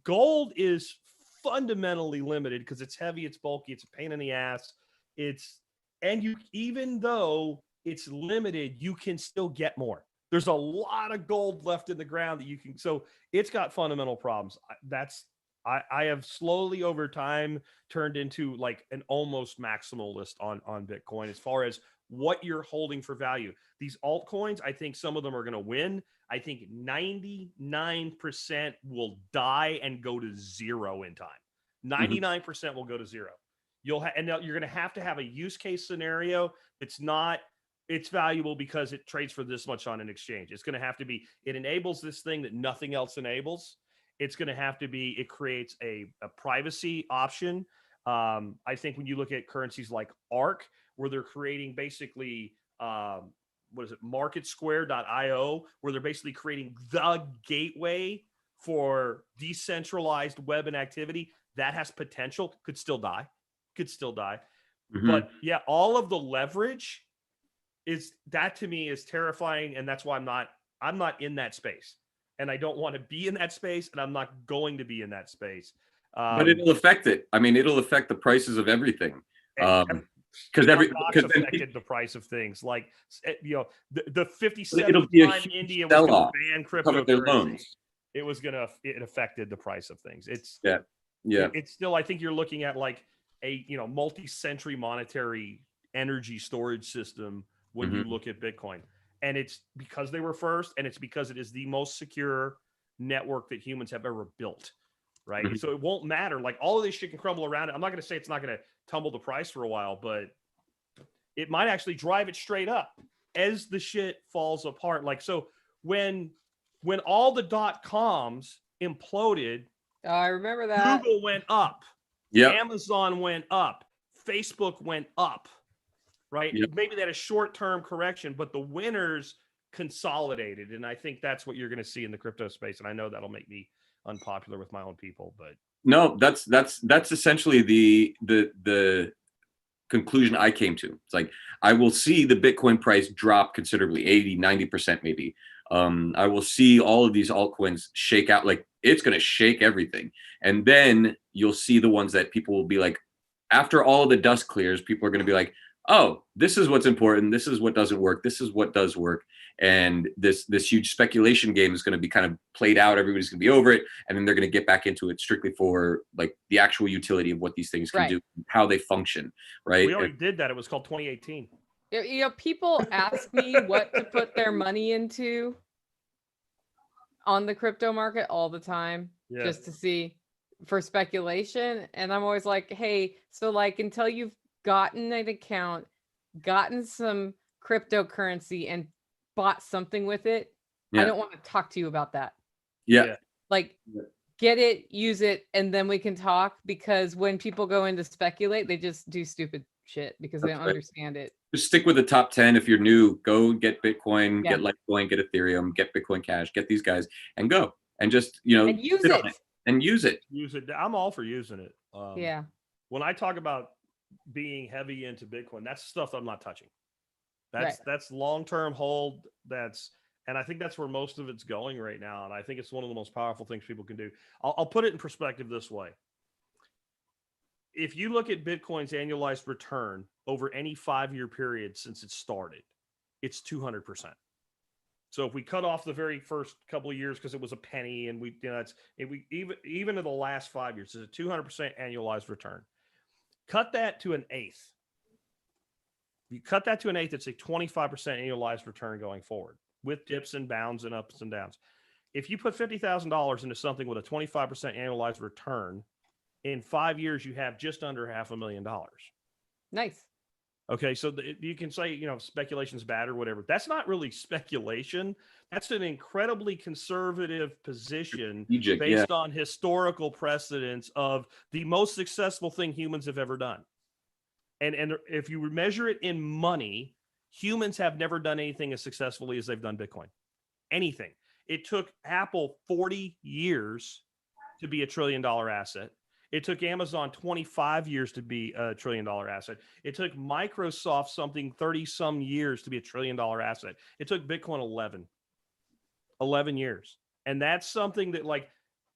Gold is fundamentally limited because it's heavy, it's bulky, it's a pain in the ass. Even though it's limited, you can still get more. There's a lot of gold left in the ground that you can, so it's got fundamental problems. I have slowly over time turned into like an almost maximalist on Bitcoin as far as what you're holding for value. These altcoins, I think some of them are going to win. I think 99% will die and go to zero in time. 99% will go to zero. You're going to have a use case scenario. It's valuable because it trades for this much on an exchange. It's going to have to be, it enables this thing that nothing else enables. It's going to have to be, it creates a privacy option. I think when you look at currencies like ARC, where they're creating basically, marketsquare.io, where they're basically creating the gateway for decentralized web and activity, that has potential, could still die. But yeah, all of the leverage to me is terrifying. And that's why I'm not in that space. And I don't want to be in that space. And I'm not going to be in that space. But it'll affect it. I mean, it'll affect the prices of everything. Because affected the price of things like, you know, the 57th time India was going to ban cryptocurrency. It affected the price of things. It's still, I think you're looking at like a, you know, multi-century monetary energy storage system when you look at Bitcoin. And it's because they were first, and it's because it is the most secure network that humans have ever built. Right. So it won't matter. Like all of this shit can crumble around it. I'm not going to say it's not going to tumble the price for a while, but it might actually drive it straight up as the shit falls apart. Like, so when all the .coms imploded, I remember that Google went up. Yeah. Amazon went up. Facebook went up. Right. Yep. Maybe that is short-term correction, but the winners consolidated. And I think that's what you're going to see in the crypto space. And I know that'll make me unpopular with my own people, but no, that's essentially the conclusion I came to. It's like, I will see the Bitcoin price drop considerably, 80-90% maybe. I will see all of these altcoins shake out. Like, it's going to shake everything. And then you'll see the ones that people will be like, after all of the dust clears, people are going to be like, oh, this is what's important. This is what doesn't work. This is what does work. And this huge speculation game is going to be kind of played out. Everybody's going to be over it. And then they're going to get back into it strictly for like the actual utility of what these things can do, how they function. Right. We already did that. It was called 2018. You know, people ask me what to put their money into on the crypto market all the time, just to see for speculation. And I'm always like, hey, so like until you've gotten an account, gotten some cryptocurrency and bought something with it, I don't want to talk to you about that. Yeah. Like get it, use it, and then we can talk, because when people go in to speculate, they just do stupid shit because they That's don't right. understand it. Just stick with the top 10. If you're new, go get Bitcoin, Yeah. get Litecoin, get Ethereum, get Bitcoin Cash, get these guys and go. And just, And use sit on it. and use it. Use it. I'm all for using it. Yeah. When I talk about being heavy into Bitcoin, that's stuff I'm not touching. That's long-term hold. And I think that's where most of it's going right now. And I think it's one of the most powerful things people can do. I'll put it in perspective this way. If you look at Bitcoin's annualized return over any 5-year period since it started, it's 200%. So if we cut off the very first couple of years because it was a penny, and even in the last 5 years, it's a 200% annualized return. Cut that to an eighth. You cut that to an eighth, it's a 25% annualized return going forward, with dips and bounds and ups and downs. If you put $50,000 into something with a 25% annualized return, in 5 years, you have just under $500,000. Nice. Okay, so you can say, speculation's bad or whatever. That's not really speculation. That's an incredibly conservative position based on historical precedents of the most successful thing humans have ever done. And if you measure it in money, humans have never done anything as successfully as they've done Bitcoin. Anything. It took Apple 40 years to be $1 trillion asset. It took Amazon 25 years to be $1 trillion asset. It took Microsoft something 30 some years to be $1 trillion asset. It took Bitcoin 11 years. And that's something that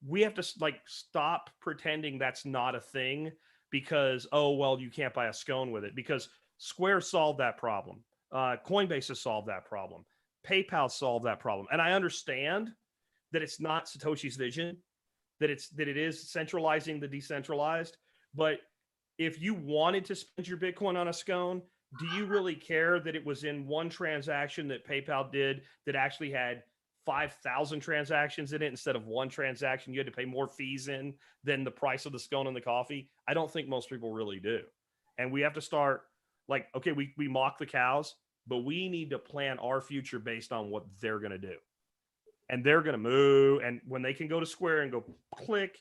we have to stop pretending that's not a thing because, you can't buy a scone with it, because Square solved that problem. Coinbase has solved that problem. PayPal solved that problem. And I understand that it's not Satoshi's vision, that it is centralizing the decentralized. But if you wanted to spend your Bitcoin on a scone, do you really care that it was in one transaction that PayPal did that actually had 5,000 transactions in it instead of one transaction? You had to pay more fees in than the price of the scone and the coffee. I don't think most people really do. And we have to start okay, we mock the cows, but we need to plan our future based on what they're going to do. And they're going to move. And when they can go to Square and go click,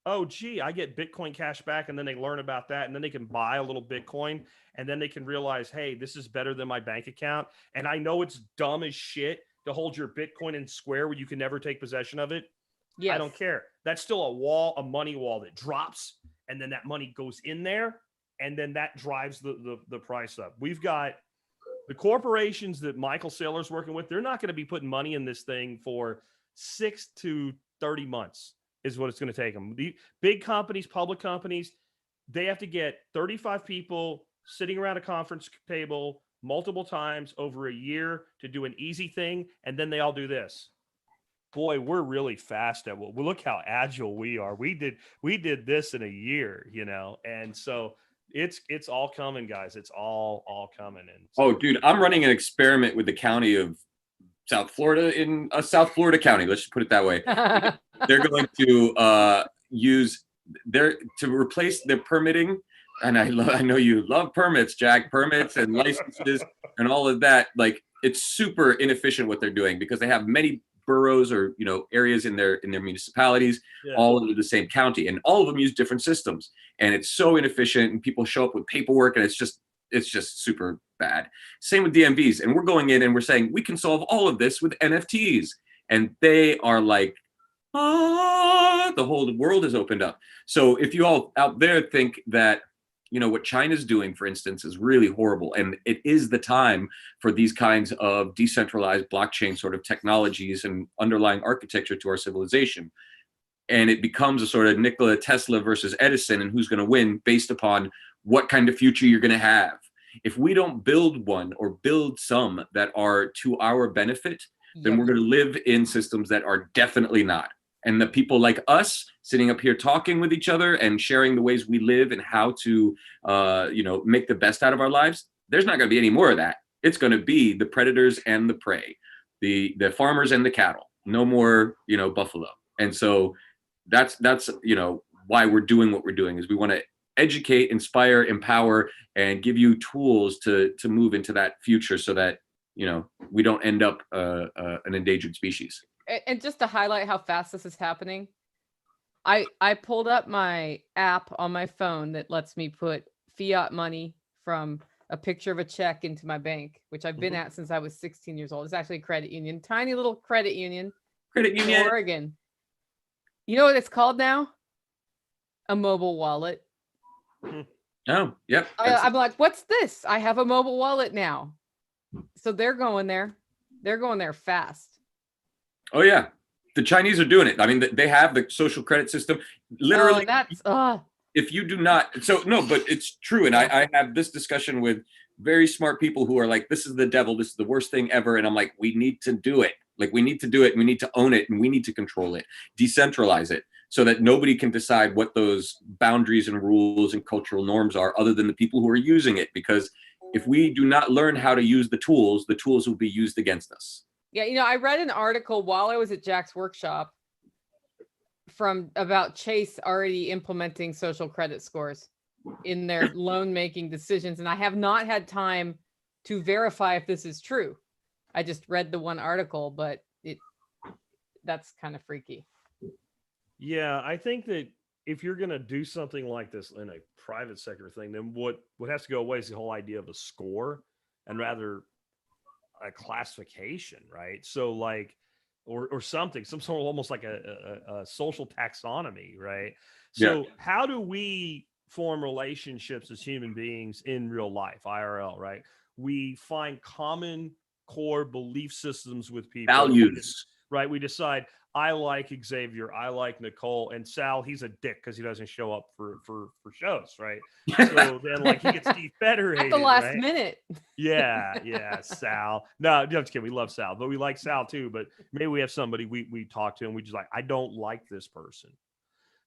oh, gee, I get Bitcoin Cash back. And then they learn about that. And then they can buy a little Bitcoin. And then they can realize, hey, this is better than my bank account. And I know it's dumb as shit to hold your Bitcoin in Square where you can never take possession of it. Yes. I don't care. That's still a money wall that drops. And then that money goes in there. And then that drives the price up. We've got the corporations that Michael Saylor's working with. They're not going to be putting money in this thing for 6 to 30 months is what it's going to take them. The big companies, public companies, they have to get 35 people sitting around a conference table multiple times over a year to do an easy thing. And then they all do this. Boy, we're really fast at what. Well, look how agile we are. We did this in a year, and so it's all coming, guys. It's all coming in. So. Oh, dude, I'm running an experiment with the county of South Florida in a South Florida county. Let's just put it that way. They're going to to replace their permitting. And I know you love permits, Jack, permits and licenses and all of that. It's super inefficient what they're doing because they have many boroughs or areas in their municipalities all under the same county, and all of them use different systems, and it's so inefficient, and people show up with paperwork, and it's just super bad. Same with DMVs, and we're going in and we're saying we can solve all of this with NFTs, and they are like, the whole world has opened up. So if you all out there think that what China's doing, for instance, is really horrible, and it is the time for these kinds of decentralized blockchain sort of technologies and underlying architecture to our civilization. And it becomes a sort of Nikola Tesla versus Edison and who's going to win based upon what kind of future you're going to have. If we don't build one or build some that are to our benefit, then we're going to live in systems that are definitely not. And the people like us sitting up here talking with each other and sharing the ways we live and how to, make the best out of our lives, there's not going to be any more of that. It's going to be the predators and the prey, the farmers and the cattle. No more, buffalo. And so that's why we're doing what we're doing, is we want to educate, inspire, empower, and give you tools to move into that future so that, we don't end up an endangered species. And just to highlight how fast this is happening, I pulled up my app on my phone that lets me put fiat money from a picture of a check into my bank, which I've been at since I was 16 years old. It's actually a credit union, tiny little credit union Credit in union. Oregon. You know what it's called now? A mobile wallet. Oh, yep. I'm like, what's this? I have a mobile wallet now. So they're going there. They're going there fast. Oh yeah, the Chinese are doing it. I mean, they have the social credit system. Literally, That's if you do not, so no, but it's true. And I have this discussion with very smart people who are like, this is the devil. This is the worst thing ever. And I'm like, we need to do it. Like, we need to do it. And we need to own it. And we need to control it, decentralize it, so that nobody can decide what those boundaries and rules and cultural norms are other than the people who are using it. Because if we do not learn how to use the tools will be used against us. Yeah, I read an article while I was at Jack's workshop about Chase already implementing social credit scores in their loan making decisions. And I have not had time to verify if this is true. I just read the one article, but that's kind of freaky. Yeah, I think that if you're going to do something like this in a private sector thing, then what has to go away is the whole idea of a score, and rather a classification, right? So like, or something, some sort of almost like a social taxonomy, right? So how do we form relationships as human beings in real life, IRL, right? We find common core belief systems with people. Values. Right? We decide, I like Xavier, I like Nicole, and Sal, he's a dick because he doesn't show up for shows, right? So then like he gets defederated at the last right? minute. Yeah, Sal. No, I'm just kidding. We love Sal, but we like Sal too. But maybe we have somebody we talk to and we just like, I don't like this person.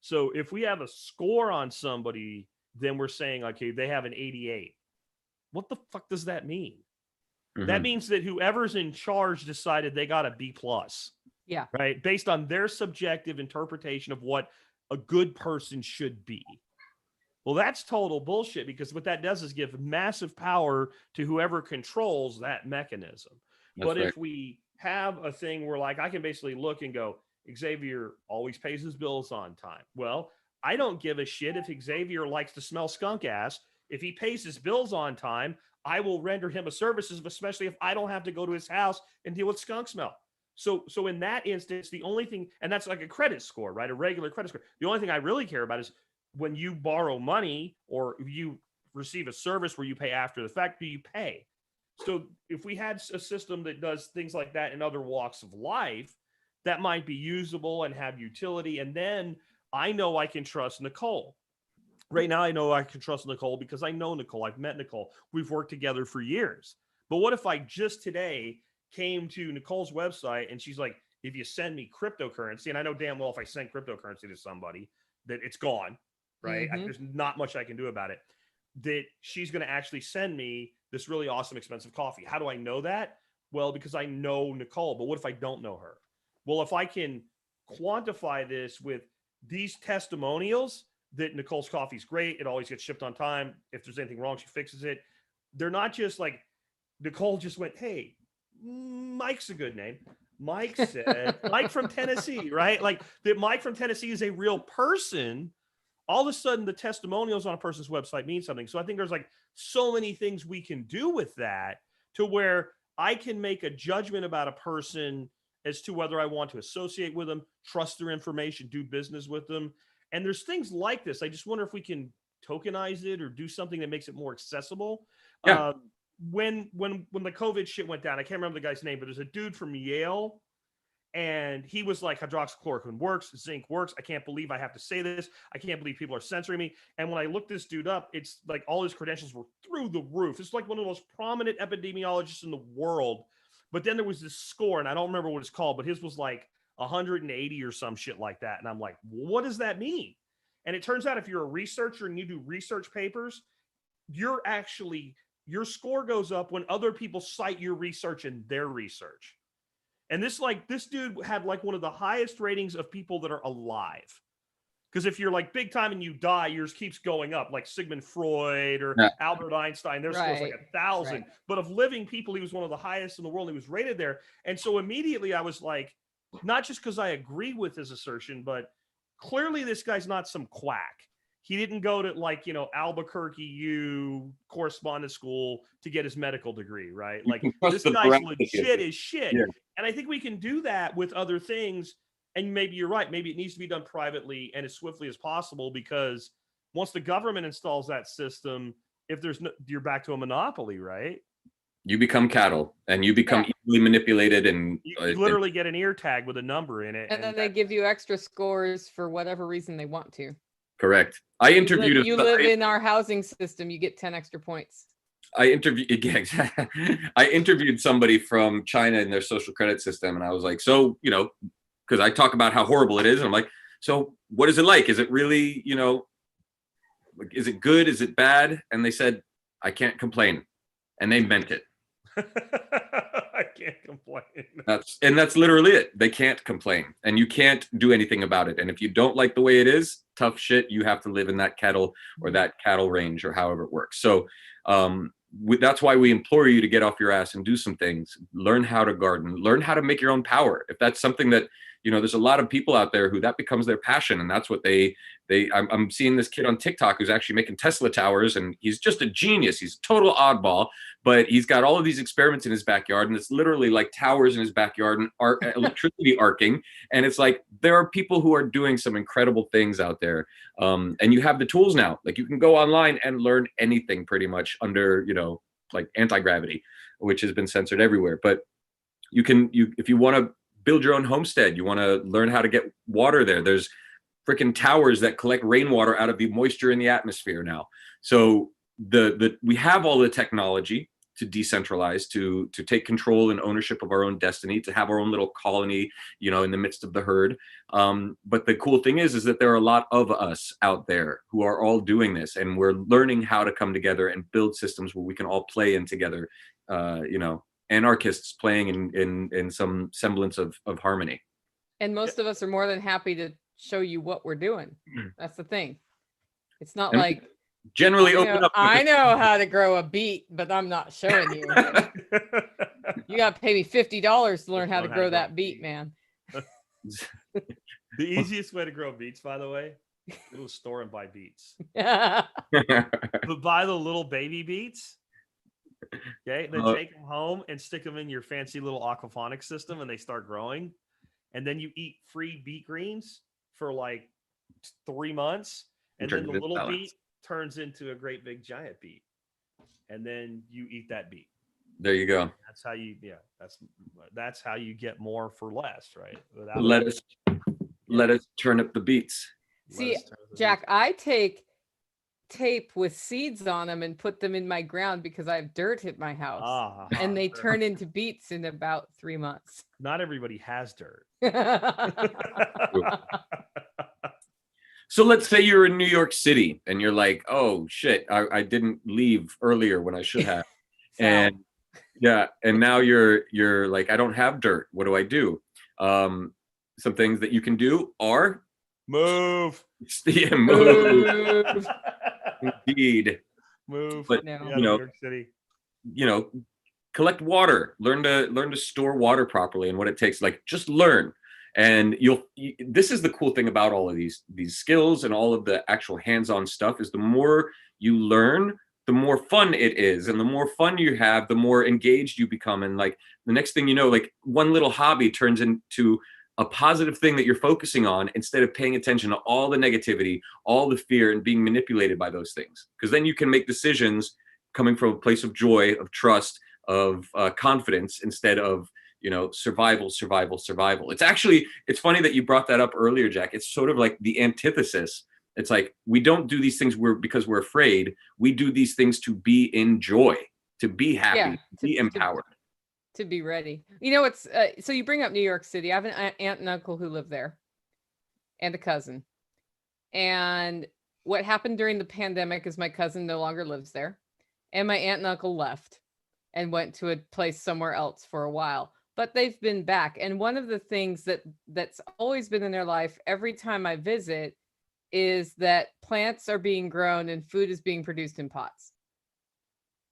So if we have a score on somebody, then we're saying, okay, they have an 88. What the fuck does that mean? That means that whoever's in charge decided they got a B+. Yeah. Right. Based on their subjective interpretation of what a good person should be. Well, that's total bullshit, because what that does is give massive power to whoever controls that mechanism. But if we have a thing where like I can basically look and go, Xavier always pays his bills on time. Well, I don't give a shit if Xavier likes to smell skunk ass. If he pays his bills on time, I will render him a service, especially if I don't have to go to his house and deal with skunk smell. So in that instance, the only thing, and that's like a credit score, right? A regular credit score. The only thing I really care about is when you borrow money or you receive a service where you pay after the fact, do you pay? So if we had a system that does things like that in other walks of life, that might be usable and have utility. And then I know I can trust Nicole. Right now, I know I can trust Nicole because I know Nicole. I've met Nicole. We've worked together for years. But what if I just today came to Nicole's website and she's like, if you send me cryptocurrency, and I know damn well if I send cryptocurrency to somebody that it's gone, right? There's not much I can do about it, that she's going to actually send me this really awesome, expensive coffee. How do I know that? Well, because I know Nicole. But what if I don't know her? Well, if I can quantify this with these testimonials that Nicole's coffee is great, it always gets shipped on time. If there's anything wrong, she fixes it. They're not just like, Nicole just went, hey, Mike's a good name. Mike said, Mike from Tennessee, right? Like that Mike from Tennessee is a real person. All of a sudden, the testimonials on a person's website mean something. So I think there's like so many things we can do with that to where I can make a judgment about a person as to whether I want to associate with them, trust their information, do business with them. And there's things like this. I just wonder if we can tokenize it or do something that makes it more accessible. Yeah. When the COVID shit went down, I can't remember the guy's name, but there's a dude from Yale, and he was like, hydroxychloroquine works, zinc works. I can't believe I have to say this. I can't believe people are censoring me. And when I looked this dude up, it's like all his credentials were through the roof. It's like one of the most prominent epidemiologists in the world. But then there was this score, and I don't remember what it's called, but his was like 180 or some shit like that. And I'm like, what does that mean? And it turns out if you're a researcher and you do research papers, your score goes up when other people cite your research in their research. And this dude had like one of the highest ratings of people that are alive. Because if you're like big time and you die, yours keeps going up, like Sigmund Freud or Albert Einstein. Their score's like 1,000. Right. But of living people, he was one of the highest in the world. He was rated there. And so immediately I was like, not just because I agree with his assertion, but clearly this guy's not some quack. He didn't go to like, Albuquerque U correspondence school to get his medical degree, right? You Like can trust this the guy's veracity of legit it. as shit. Yeah. And I think we can do that with other things. And maybe you're right. Maybe it needs to be done privately and as swiftly as possible, because once the government installs that system, if there's no, you're back to a monopoly, right? You become cattle, and you become easily manipulated, and You literally get an ear tag with a number in it. And then they give you extra scores for whatever reason they want to. correct. I interviewed. You live in our housing system, you get 10 extra points. I interviewed somebody from China in their social credit system, and I was like, so, because I talk about how horrible it is, and I'm like, so what is it like? Is it really, is it good? Is it bad? And they said, I can't complain, and they meant it. I can't complain. That's literally it. They can't complain, and you can't do anything about it. And if you don't like the way it is, tough shit. You have to live in that kettle or that cattle range or however it works. So that's why we implore you to get off your ass and do some things. Learn how to garden. Learn how to make your own power. If that's something that, there's a lot of people out there who that becomes their passion, and that's what I'm seeing this kid on TikTok who's actually making Tesla towers, and he's just a genius. He's a total oddball, but he's got all of these experiments in his backyard, and it's literally like towers in his backyard and electricity arcing. And it's like, there are people who are doing some incredible things out there. And you have the tools now. Like, you can go online and learn anything pretty much under, like anti-gravity, which has been censored everywhere. But if you want to build your own homestead, you want to learn how to get water there, there's freaking towers that collect rainwater out of the moisture in the atmosphere now. So we have all the technology to decentralize, to take control and ownership of our own destiny, to have our own little colony, in the midst of the herd. But the cool thing is that there are a lot of us out there who are all doing this, and we're learning how to come together and build systems where we can all play in together, anarchists playing in some semblance of harmony. And most of us are more than happy to show you what we're doing. That's the thing. It's not like generally open up. I know how to grow a beet, but I'm not showing you. You got to pay me $50 to learn how to grow that beet, man. The easiest way to grow beets, by the way, go to a store and buy beets. Yeah. But buy the little baby beets. Okay, then take them home and stick them in your fancy little aquaponics system, and they start growing. And then you eat free beet greens for like 3 months, and then the little beet turns into a great big giant beet, and then you eat that beet. There you go. That's how that's how you get more for less, right? Let us turn up the beets. See, Jack, I take tape with seeds on them and put them in my ground because I have dirt at my house, and they turn into beets in about 3 months. Not everybody has dirt. So let's say you're in New York City and you're like, oh shit, I didn't leave earlier when I should have. And now you're like, I don't have dirt. What do I do? Some things that you can do are move. Yeah, move. Indeed. Move. But New York City. Collect water. Learn to store water properly and what it takes. Like, just learn. And this is the cool thing about all of these skills and all of the actual hands-on stuff, is the more you learn, the more fun it is. And the more fun you have, the more engaged you become. And like, the next thing you know, like, one little hobby turns into a positive thing that you're focusing on, instead of paying attention to all the negativity, all the fear, and being manipulated by those things. Because then you can make decisions coming from a place of joy, of trust, of confidence, instead of survival. It's funny that you brought that up earlier, Jack. It's sort of like the antithesis. It's like, we don't do these things because we're afraid. We do these things to be in joy, to be happy, to be empowered. To be ready. It's so you bring up New York City. I have an aunt and uncle who live there, and a cousin. And what happened during the pandemic is my cousin no longer lives there, and my aunt and uncle left and went to a place somewhere else for a while. But they've been back. And one of the things that's always been in their life every time I visit is that plants are being grown and food is being produced in pots.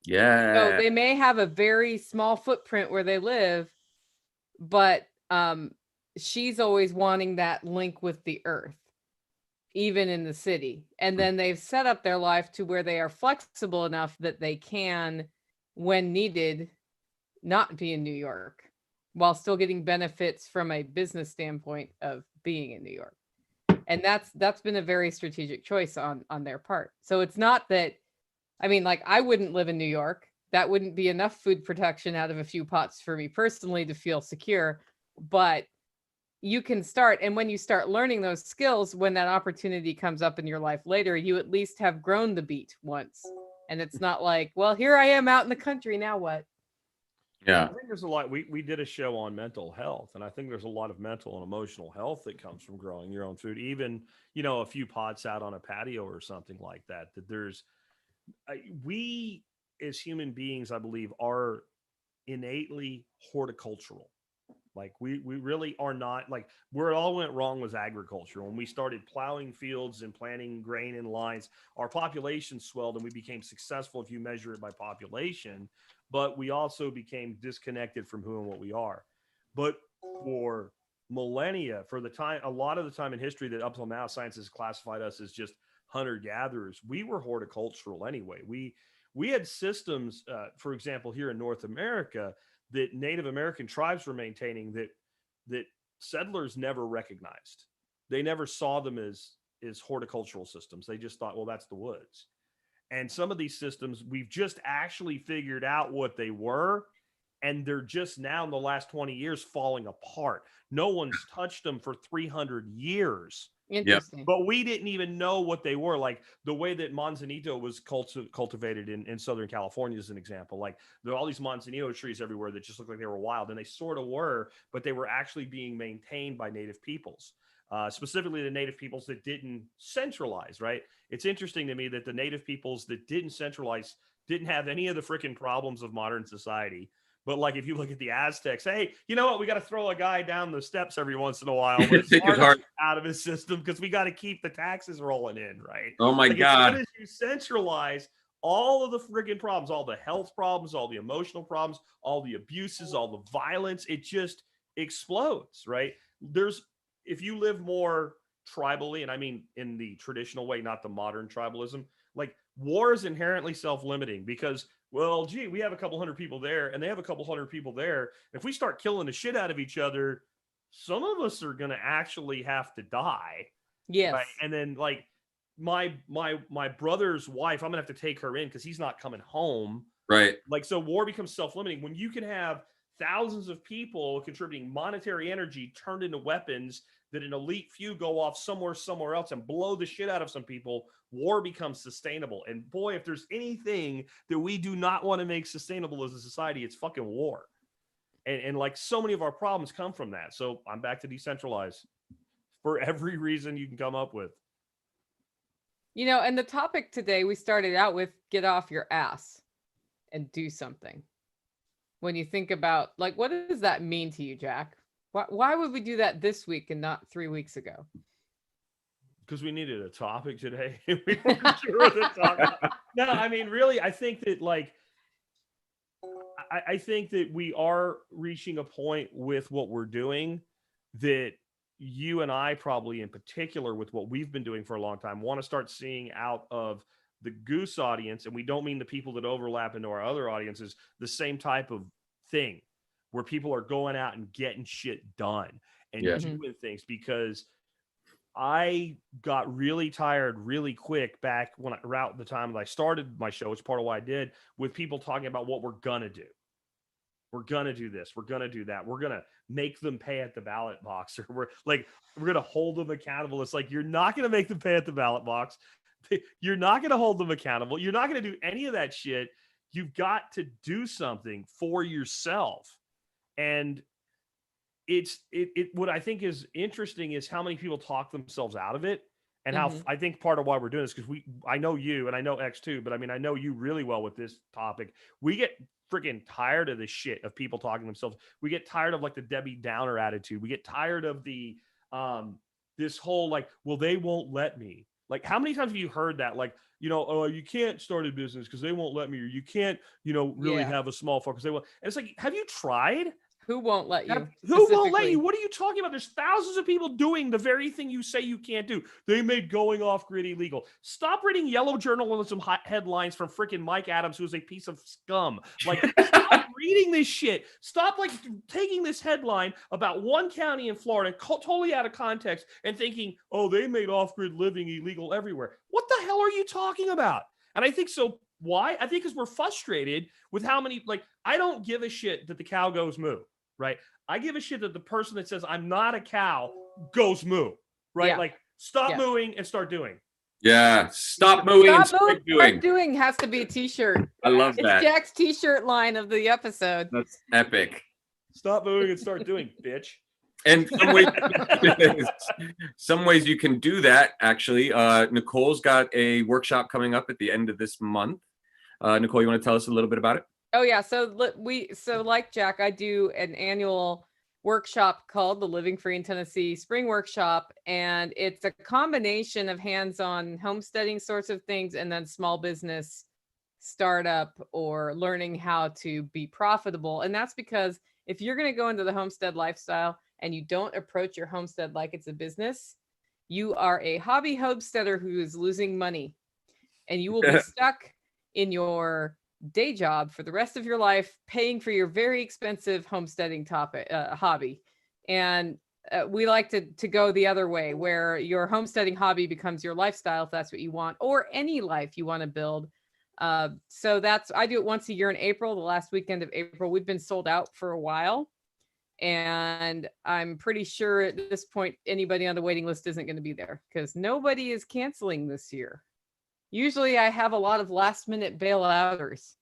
Yeah. So they may have a very small footprint where they live, but she's always wanting that link with the earth. even in the city. And then they've set up their life to where they are flexible enough that they can, when needed, not be in New York while still getting benefits from a business standpoint of being in New York. And that's been a very strategic choice on their part. So it's not that, I mean, like, I wouldn't live in New York. That wouldn't be enough food protection out of a few pots for me personally to feel secure. But you can start, and when you start learning those skills, when that opportunity comes up in your life later, you at least have grown the beat once. And it's not like, well, here I am out in the country, now what? Yeah. I think there's a lot. We did a show on mental health, and I think there's a lot of mental and emotional health that comes from growing your own food. Even, a few pots out on a patio or something like that. That we as human beings, I believe, are innately horticultural. Like we really are not, like, where it all went wrong was agriculture. When we started plowing fields and planting grain in lines, our population swelled and we became successful if you measure it by population, but we also became disconnected from who and what we are. But for millennia, for the time, a lot of the time in history that up till now science has classified us as just hunter-gatherers, we were horticultural anyway. We had systems, for example, here in North America, that Native American tribes were maintaining that settlers never recognized. They never saw them as horticultural systems. They just thought, well, that's the woods. And some of these systems, we've just actually figured out what they were, and they're just now in the last 20 years falling apart. No one's touched them for 300 years. Interesting. But we didn't even know what they were. Like the way that Manzanito was cultivated in Southern California is an example. Like there are all these Manzanito trees everywhere that just look like they were wild, and they sort of were, but they were actually being maintained by native peoples, specifically the native peoples that didn't centralize, right? It's interesting to me that the native peoples that didn't centralize didn't have any of the freaking problems of modern society. But like, if you look at the Aztecs, hey, you know what? We got to throw a guy down the steps every once in a while when it's out of his system because we got to keep the taxes rolling in, right? Oh my God. As soon as you centralize all of the friggin' problems, all the health problems, all the emotional problems, all the abuses, all the violence, it just explodes, right? If you live more tribally, and I mean in the traditional way, not the modern tribalism, like war is inherently self-limiting because, well, gee, we have a couple hundred people there and they have a couple hundred people there. If we start killing the shit out of each other, some of us are going to actually have to die. Yes. Right? And then like my brother's wife, I'm going to have to take her in because he's not coming home. Right. Like, so war becomes self-limiting when you can have thousands of people contributing monetary energy turned into weapons that an elite few go off somewhere else and blow the shit out of some people. War becomes sustainable. And boy, if there's anything that we do not want to make sustainable as a society, it's fucking war. And like so many of our problems come from that. So I'm back to decentralized for every reason you can come up with. And the topic today, we started out with get off your ass and do something. When you think about, like, what does that mean to you, Jack? Why would we do that this week and not 3 weeks ago? Because we needed a topic today. We weren't sure what to talk about. No, I mean, really, I think that, like, I think that we are reaching a point with what we're doing that you and I probably in particular with what we've been doing for a long time want to start seeing out of the Goose audience. And we don't mean the people that overlap into our other audiences, the same type of thing where people are going out and getting shit done and doing things, because I got really tired really quick back when around the time that I started my show. It's part of what I did with people talking about what we're going to do. We're going to do this. We're going to do that. We're going to make them pay at the ballot box, or we're going to hold them accountable. It's like, you're not going to make them pay at the ballot box. You're not going to hold them accountable. You're not going to do any of that shit. You've got to do something for yourself. And what I think is interesting is how many people talk themselves out of it, and how I think part of why we're doing this, because I know you and I know X too, but I mean, I know you really well with this topic. We get freaking tired of this shit of people talking themselves. We get tired of like the Debbie Downer attitude. We get tired of the this whole like, well, they won't let me. Like, how many times have you heard that? Like, you can't start a business because they won't let me, or you can't, really have a small focus. They will. And it's like, have you tried? Who won't let you? Who won't let specifically? you? What are you talking about? There's thousands of people doing the very thing you say you can't do. They made going off grid illegal. Stop reading yellow journalism headlines from freaking Mike Adams, who's a piece of scum. Like, stop reading this shit. Stop like taking this headline about one county in Florida totally out of context and thinking, oh, they made off grid living illegal everywhere. What the hell are you talking about? And I think so. Why? I think because we're frustrated with how many, like, I don't give a shit that the cow goes moo, right? I give a shit that the person that says I'm not a cow goes moo, right? Yeah. Like, stop Yes. mooing and start doing. Yeah, stop mooing and Stop moving, start doing. start doing has to be a t-shirt. I love It's that. Jack's t-shirt line of the episode. That's epic. Stop mooing and start doing, bitch. And some ways you can do that, actually. Nicole's got a workshop coming up at the end of this month. Nicole, you want to tell us a little bit about it? Oh yeah, so like Jack, I do an annual workshop called the Living Free in Tennessee Spring Workshop, and it's a combination of hands-on homesteading sorts of things and then small business startup or learning how to be profitable. And that's because if you're going to go into the homestead lifestyle and you don't approach your homestead like it's a business, you are a hobby homesteader who is losing money, and you will be stuck in your day job for the rest of your life, paying for your very expensive homesteading hobby. And we like to go the other way, where your homesteading hobby becomes your lifestyle, if that's what you want, or any life you want to build. So I do it once a year in April, the last weekend of April. We've been sold out for a while, and I'm pretty sure at this point anybody on the waiting list isn't going to be there because nobody is canceling this year. Usually I have a lot of last minute bailouters,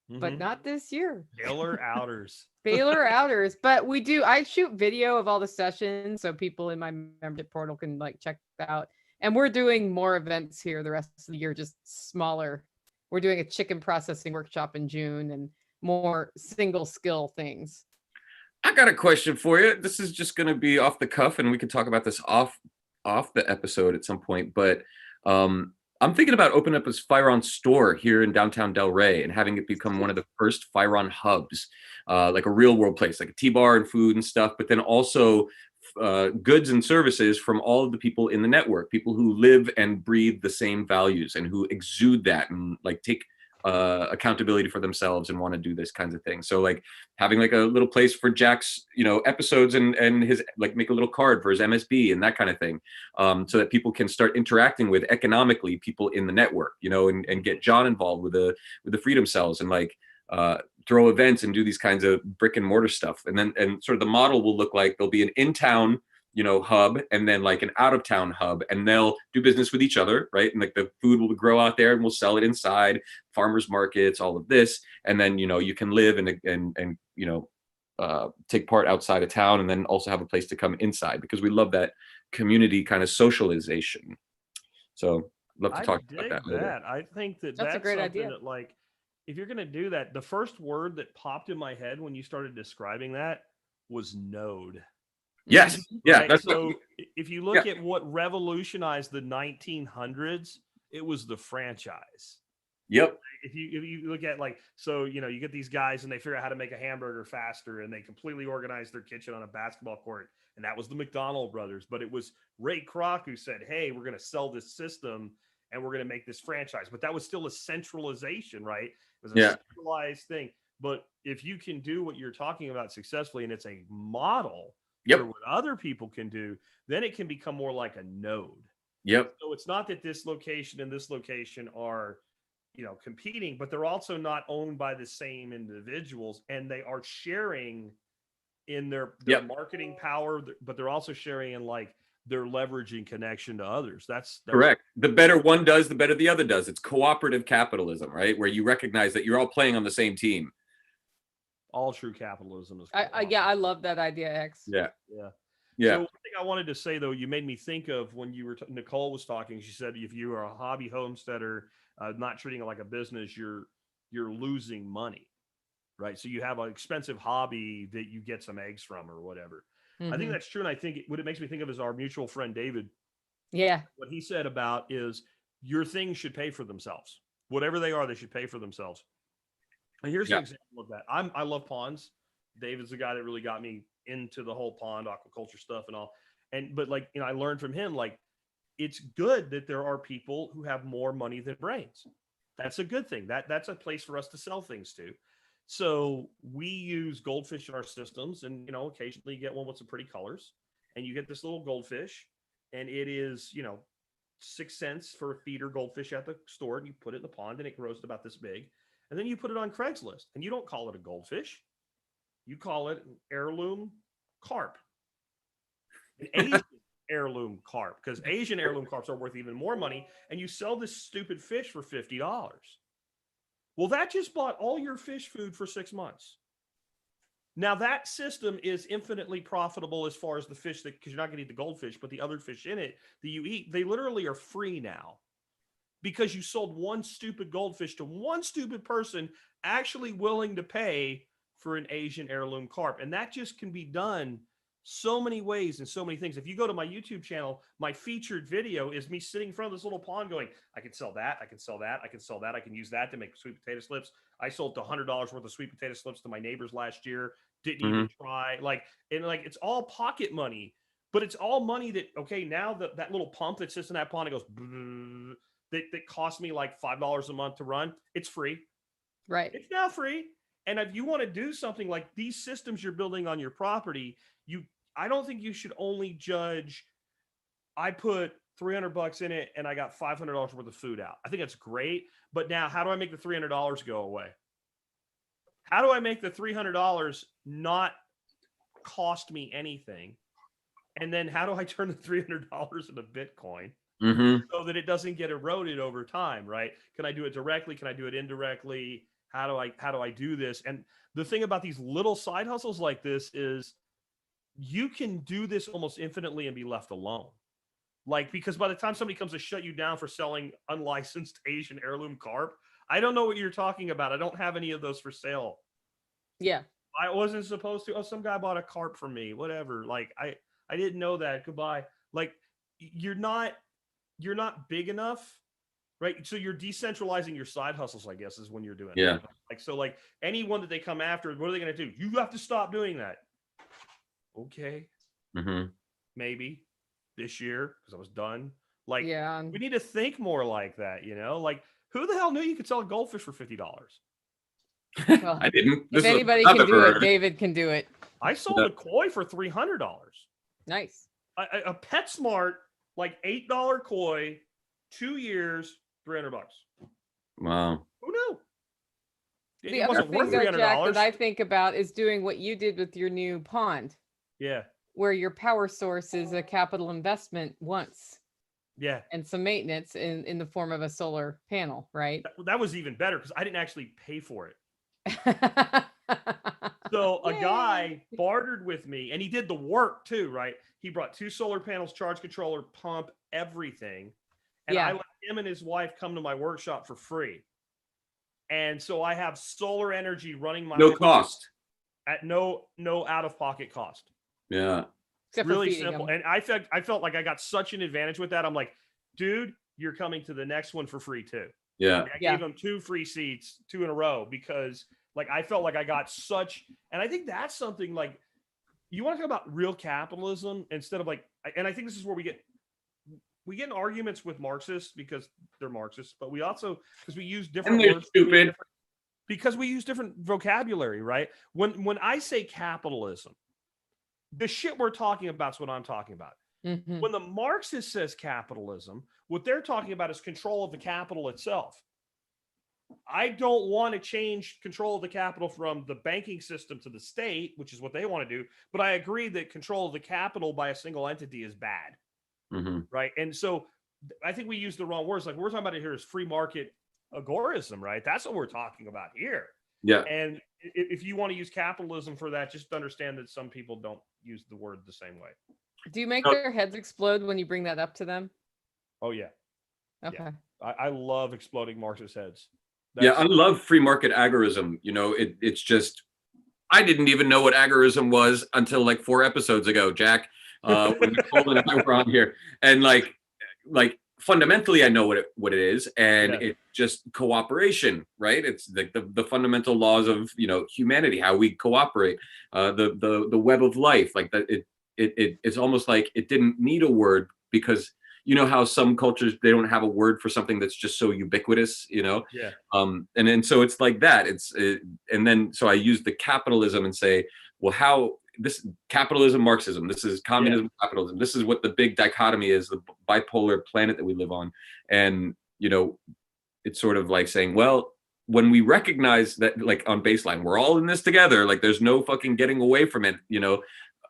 but not this year. Bailer-outers. Bailer-outers. But I shoot video of all the sessions so people in my membership portal can like check that out. And we're doing more events here the rest of the year, just smaller. We're doing a chicken processing workshop in June and more single skill things. I got a question for you. This is just going to be off the cuff, and we can talk about this off the episode at some point. But I'm thinking about opening up this Firon store here in downtown Delray and having it become one of the first Firon hubs, like a real world place, like a tea-bar and food and stuff, but then also goods and services from all of the people in the network, people who live and breathe the same values and who exude that and like take accountability for themselves and want to do this kinds of things. So like having like a little place for Jack's, episodes and his, like, make a little card for his MSB and that kind of thing. So that people can start interacting with economically people in the network, and get John involved with the freedom cells and like throw events and do these kinds of brick and mortar stuff. And sort of the model will look like there'll be an in-town hub and then like an out of town hub, and they'll do business with each other, right? And like the food will grow out there and we'll sell it inside, farmers markets, all of this. And then, you can live and take part outside of town, and then also have a place to come inside, because we love that community kind of socialization. So love to talk about that a little bit. I think that's a great idea. That, like, if you're going to do that, the first word that popped in my head when you started describing that was node. Yes. Yeah. Right? That's so if you look at what revolutionized the 1900s, it was the franchise. Yep. If you look at you get these guys and they figure out how to make a hamburger faster, and they completely organize their kitchen on a basketball court. And that was the McDonald brothers. But it was Ray Kroc who said, hey, we're going to sell this system and we're going to make this franchise. But that was still a centralization, right? It was a centralized thing. But if you can do what you're talking about successfully, and it's a model for what other people can do, then it can become more like a node. Yep. So it's not that this location and this location are, competing, but they're also not owned by the same individuals, and they are sharing in their marketing power, but they're also sharing in like their leveraging connection to others. That's correct. The better one does, the better the other does. It's cooperative capitalism, right? Where you recognize that you're all playing on the same team. All true capitalism is. I love that idea, X. Yeah. So one thing I wanted to say, though, you made me think of when you were Nicole was talking. She said, if you are a hobby homesteader, not treating it like a business, you're losing money, right? So you have an expensive hobby that you get some eggs from or whatever. I think that's true, and I think what it makes me think of is our mutual friend David. Yeah. What he said about is your things should pay for themselves. Whatever they are, they should pay for themselves. And here's an example of that. I love ponds. David's the guy that really got me into the whole pond aquaculture stuff and all. But like, I learned from him, like, it's good that there are people who have more money than brains. That's a good thing. That's a place for us to sell things to. So we use goldfish in our systems, and occasionally you get one with some pretty colors, and you get this little goldfish, and it is 6 cents for a feeder goldfish at the store, and you put it in the pond, and it grows to about this big, and then you put it on Craigslist, and you don't call it a goldfish, you call it an heirloom carp, an Asian heirloom carp, because Asian heirloom carps are worth even more money, and you sell this stupid fish for $50. Well, that just bought all your fish food for 6 months. Now that system is infinitely profitable as far as the fish, because you're not going to eat the goldfish, but the other fish in it that you eat, they literally are free now, because you sold one stupid goldfish to one stupid person actually willing to pay for an Asian heirloom carp. And that just can be done so many ways and so many things. If you go to my YouTube channel, my featured video is me sitting in front of this little pond going, I can sell that, I can sell that, I can sell that, I can use that to make sweet potato slips. I sold $100 worth of sweet potato slips to my neighbors last year. Didn't even try. It's all pocket money, but it's all money that, okay, now that little pump that sits in that pond, it goes, that cost me like $5 a month to run. It's free. Right. It's now free. And if you want to do something like these systems you're building on your property, I don't think you should only judge, I put $300 in it and I got $500 worth of food out. I think that's great. But now, how do I make the $300 go away? How do I make the $300 not cost me anything? And then how do I turn the $300 into Bitcoin so that it doesn't get eroded over time, right? Can I do it directly? Can I do it indirectly? How do I do this? And the thing about these little side hustles like this is you can do this almost infinitely and be left alone. Like, because by the time somebody comes to shut you down for selling unlicensed Asian heirloom carp, I don't know what you're talking about. I don't have any of those for sale. Yeah. I wasn't supposed to. Oh, some guy bought a carp for me, whatever. Like, I didn't know that. Goodbye. Like, you're not big enough, right? So you're decentralizing your side hustles, I guess, is when you're doing it. Like, so like anyone that they come after, what are they going to do? You have to stop doing that. Okay. Maybe this year, because I was done. Like, we need to think more like that, Like, who the hell knew you could sell a goldfish for $50? Well, I didn't. If anybody can do it, David can do it. I sold a koi for $300. Nice. A PetSmart, like $8 koi, 2 years, $300. Wow. Who knew? The other thing, though, Jack, that I think about is doing what you did with your new pond. Yeah. Where your power source is a capital investment once. Yeah. And some maintenance in the form of a solar panel, right? That was even better because I didn't actually pay for it. So a guy bartered with me and he did the work too, right? He brought 2 solar panels, charge controller, pump, everything. And I let him and his wife come to my workshop for free. And so I have solar energy running my cost at no out of pocket cost. Yeah. Really simple. Them. And I felt like I got such an advantage with that. I'm like, dude, you're coming to the next one for free too. Yeah. Like I gave him 2 free seats, 2 in a row, because like I felt like I got such, and I think that's something like you want to talk about real capitalism instead of like, and I think this is where we get in arguments with Marxists because they're Marxists, but we also, because we use different words. Stupid. Because we use different vocabulary, right? When I say capitalism, the shit we're talking about is what I'm talking about. When the Marxist says capitalism, what they're talking about is control of the capital itself. I don't want to change control of the capital from the banking system to the state, which is what they want to do. But I agree that control of the capital by a single entity is bad. Right. And so I think we use the wrong words. Like we're talking about it here is free market agorism, right? That's what we're talking about here. Yeah. And if you want to use capitalism for that, just understand that some people don't use the word the same way. Do you make their heads explode when you bring that up to them? Oh, yeah. Okay. Yeah. I love exploding Marxist heads. I love free market agorism. It's just, I didn't even know what agorism was until like 4 episodes ago, Jack, when Nicole and I were on here. And like fundamentally I know what it is, and Yeah. it's just cooperation, right? It's like the fundamental laws of humanity, how we cooperate, the web of life, like that. It's almost like it didn't need a word, because you know how some cultures, they don't have a word for something that's just so ubiquitous, Yeah. and then so it's like that. And then so I use the capitalism and say, well, how this capitalism, Marxism, this is communism, capitalism. This is what the big dichotomy is, the bipolar planet that we live on. And, it's sort of like saying, well, when we recognize that, like on baseline, we're all in this together, like there's no fucking getting away from it,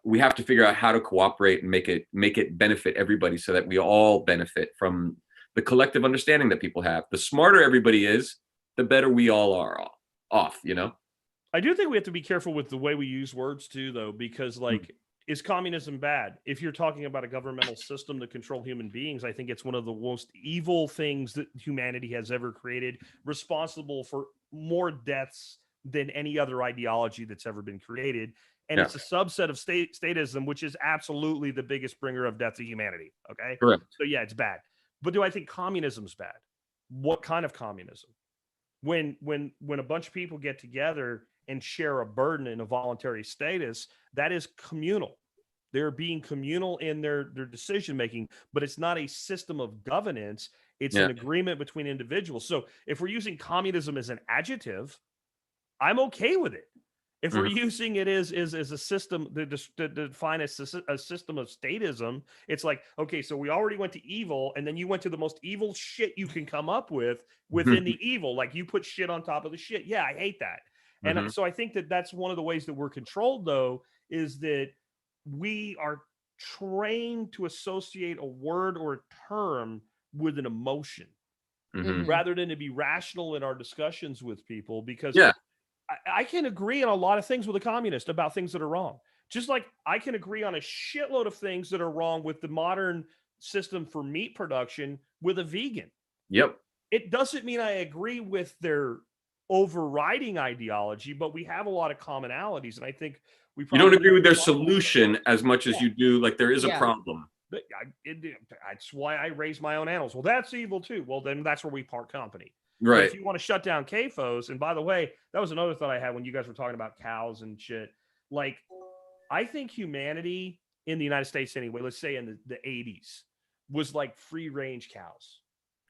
we have to figure out how to cooperate and make it benefit everybody, so that we all benefit from the collective understanding that people have. The smarter everybody is, the better we all are off. I do think we have to be careful with the way we use words too, though, because is communism bad? If you're talking about a governmental system to control human beings, I think it's one of the most evil things that humanity has ever created, responsible for more deaths than any other ideology that's ever been created. And it's a subset of statism, which is absolutely the biggest bringer of death to humanity. Okay. Correct. So yeah, it's bad. But do I think communism's bad? What kind of communism? When a bunch of people get together and share a burden in a voluntary status, that is communal. They're being communal in their decision making, but it's not a system of governance. It's an agreement between individuals. So if we're using communism as an adjective, I'm okay with it. If we're using it as a system to define a system of statism, it's like, okay, so we already went to evil, and then you went to the most evil shit you can come up with within the evil. Like you put shit on top of the shit. Yeah, I hate that. And so I think that that's one of the ways that we're controlled, though, is that we are trained to associate a word or a term with an emotion rather than to be rational in our discussions with people. Because I can agree on a lot of things with a communist about things that are wrong. Just like I can agree on a shitload of things that are wrong with the modern system for meat production with a vegan. Yep. It doesn't mean I agree with their overriding ideology, but we have a lot of commonalities. And I think we probably don't agree with their solution as much as you do, like there is a problem. That's why I raise my own animals. Well, that's evil too. Well, then that's where we part company. Right. But if you want to shut down CAFOs, and by the way, that was another thought I had when you guys were talking about cows and shit. Like, I think humanity in the United States anyway, let's say in the 80s, was like free range cows.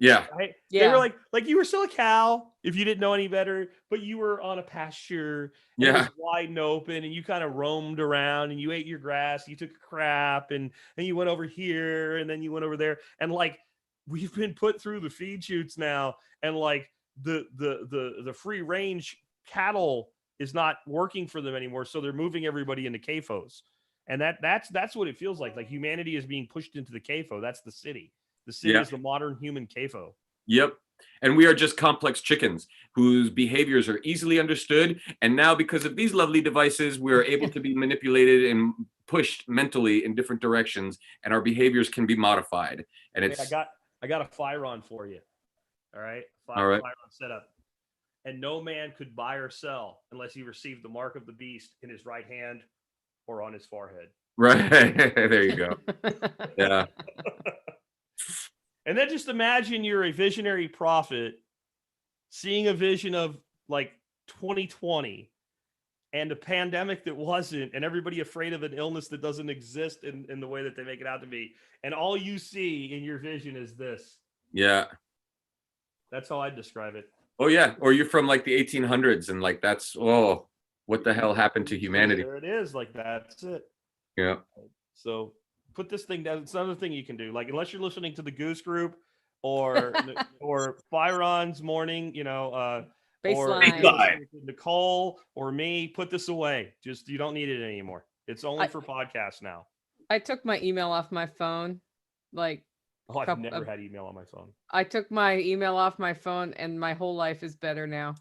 Yeah. Right? Yeah. They were like you were still a cow if you didn't know any better, but you were on a pasture. And it was wide and open, and you kind of roamed around, and you ate your grass, you took a crap, and you went over here, and then you went over there. And like, we've been put through the feed chutes now, and like the free range cattle is not working for them anymore, so they're moving everybody into CAFOs, and that's what it feels like. Like humanity is being pushed into the CAFO. That's the city. The city is the modern human CAFO. Yep. And we are just complex chickens whose behaviors are easily understood. And now, because of these lovely devices, we're able to be manipulated and pushed mentally in different directions, and our behaviors can be modified. And it's I got a Firon for you. All right. Firon setup. And no man could buy or sell unless he received the mark of the beast in his right hand or on his forehead. Right. There you go. Yeah. And then just imagine you're a visionary prophet seeing a vision of like 2020 and a pandemic that wasn't, and everybody afraid of an illness that doesn't exist in the way that they make it out to be. And all you see in your vision is this. Yeah. That's how I'd describe it. Oh, yeah. Or you're from like the 1800s, and like that's, what the hell happened to humanity? There it is. Like, that's it. Yeah. So put this thing down. It's another thing you can do. Like, unless you're listening to the Goose Group or Firon's morning, Baseline. or Nicole or me, put this away. Just, you don't need it anymore. It's only for podcasts now. I took my email off my phone. Like, I've never had email on my phone. I took my email off my phone, and my whole life is better now.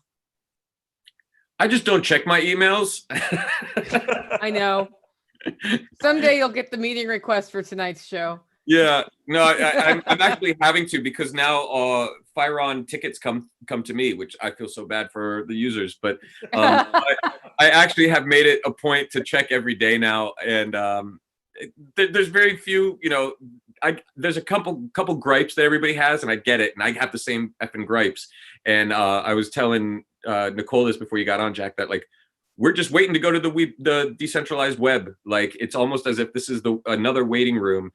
I just don't check my emails. I know. Someday you'll get the meeting request for tonight's show. Yeah, no, I'm actually having to, because now Firon tickets come to me, which I feel so bad for the users. But I actually have made it a point to check every day now, and there's very few, there's a couple gripes that everybody has, and I get it, and I have the same effing gripes. And I was telling Nicole this before you got on, Jack, that like we're just waiting to go to the decentralized web. Like it's almost as if this is another waiting room,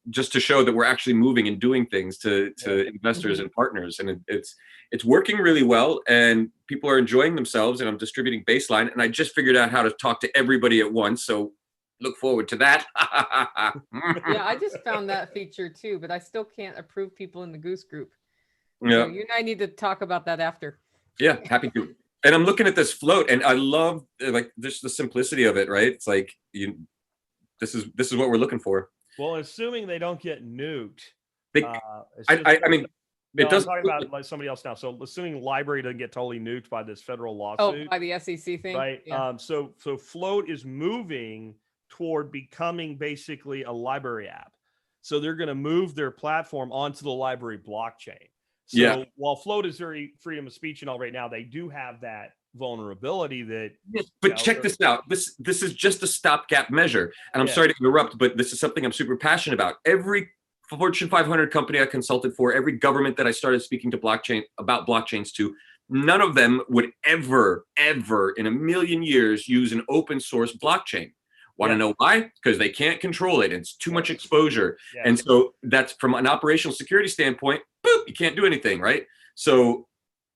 just to show that we're actually moving and doing things to investors and partners. And it's working really well, and people are enjoying themselves. And I'm distributing baseline, and I just figured out how to talk to everybody at once. So look forward to that. Yeah, I just found that feature too, but I still can't approve people in the Goose group. Yeah, So you and I need to talk about that after. yeah, happy to. And I'm looking at this float, and I love like just the simplicity of it, right? It's like this is what we're looking for. Well, assuming they don't get nuked. I mean, no, I'm talking about like somebody else now. So assuming library doesn't get totally nuked by this federal lawsuit. Oh, by the SEC thing, right? Yeah. So Float is moving toward becoming basically a library app. So they're going to move their platform onto the library blockchain. So while Float is very freedom of speech and all right now, they do have that vulnerability that. But check this out. This is just a stopgap measure. And I'm sorry to interrupt, but this is something I'm super passionate about. Every Fortune 500 company I consulted for, every government that I started speaking to blockchains to, none of them would ever in a million years use an open source blockchain. Want to know why? Because they can't control it. It's too much exposure. And so that's from an operational security standpoint, boop, you can't do anything, right? So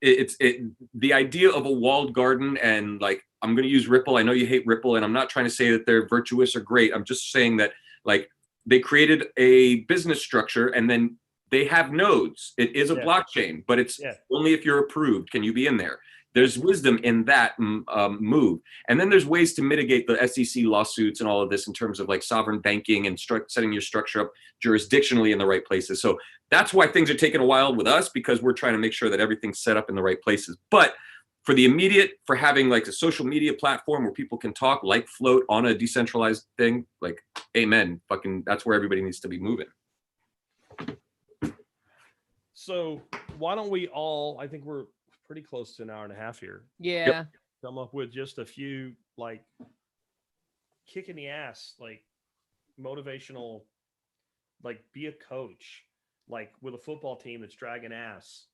the idea of a walled garden, and like, I'm going to use Ripple. I know you hate Ripple, and I'm not trying to say that they're virtuous or great. I'm just saying that like they created a business structure, and then they have nodes. It is a blockchain, but it's only if you're approved can you be in there. There's wisdom in that move. And then there's ways to mitigate the SEC lawsuits and all of this in terms of like sovereign banking and setting your structure up jurisdictionally in the right places. So that's why things are taking a while with us, because we're trying to make sure that everything's set up in the right places. But for the immediate, for having like a social media platform where people can talk like Float on a decentralized thing, like amen, fucking that's where everybody needs to be moving. So why don't we all, I think we're pretty close to an hour and a half here. Yeah. Come up with just a few like kick in the ass, like motivational, like be a coach, like with a football team that's dragging ass,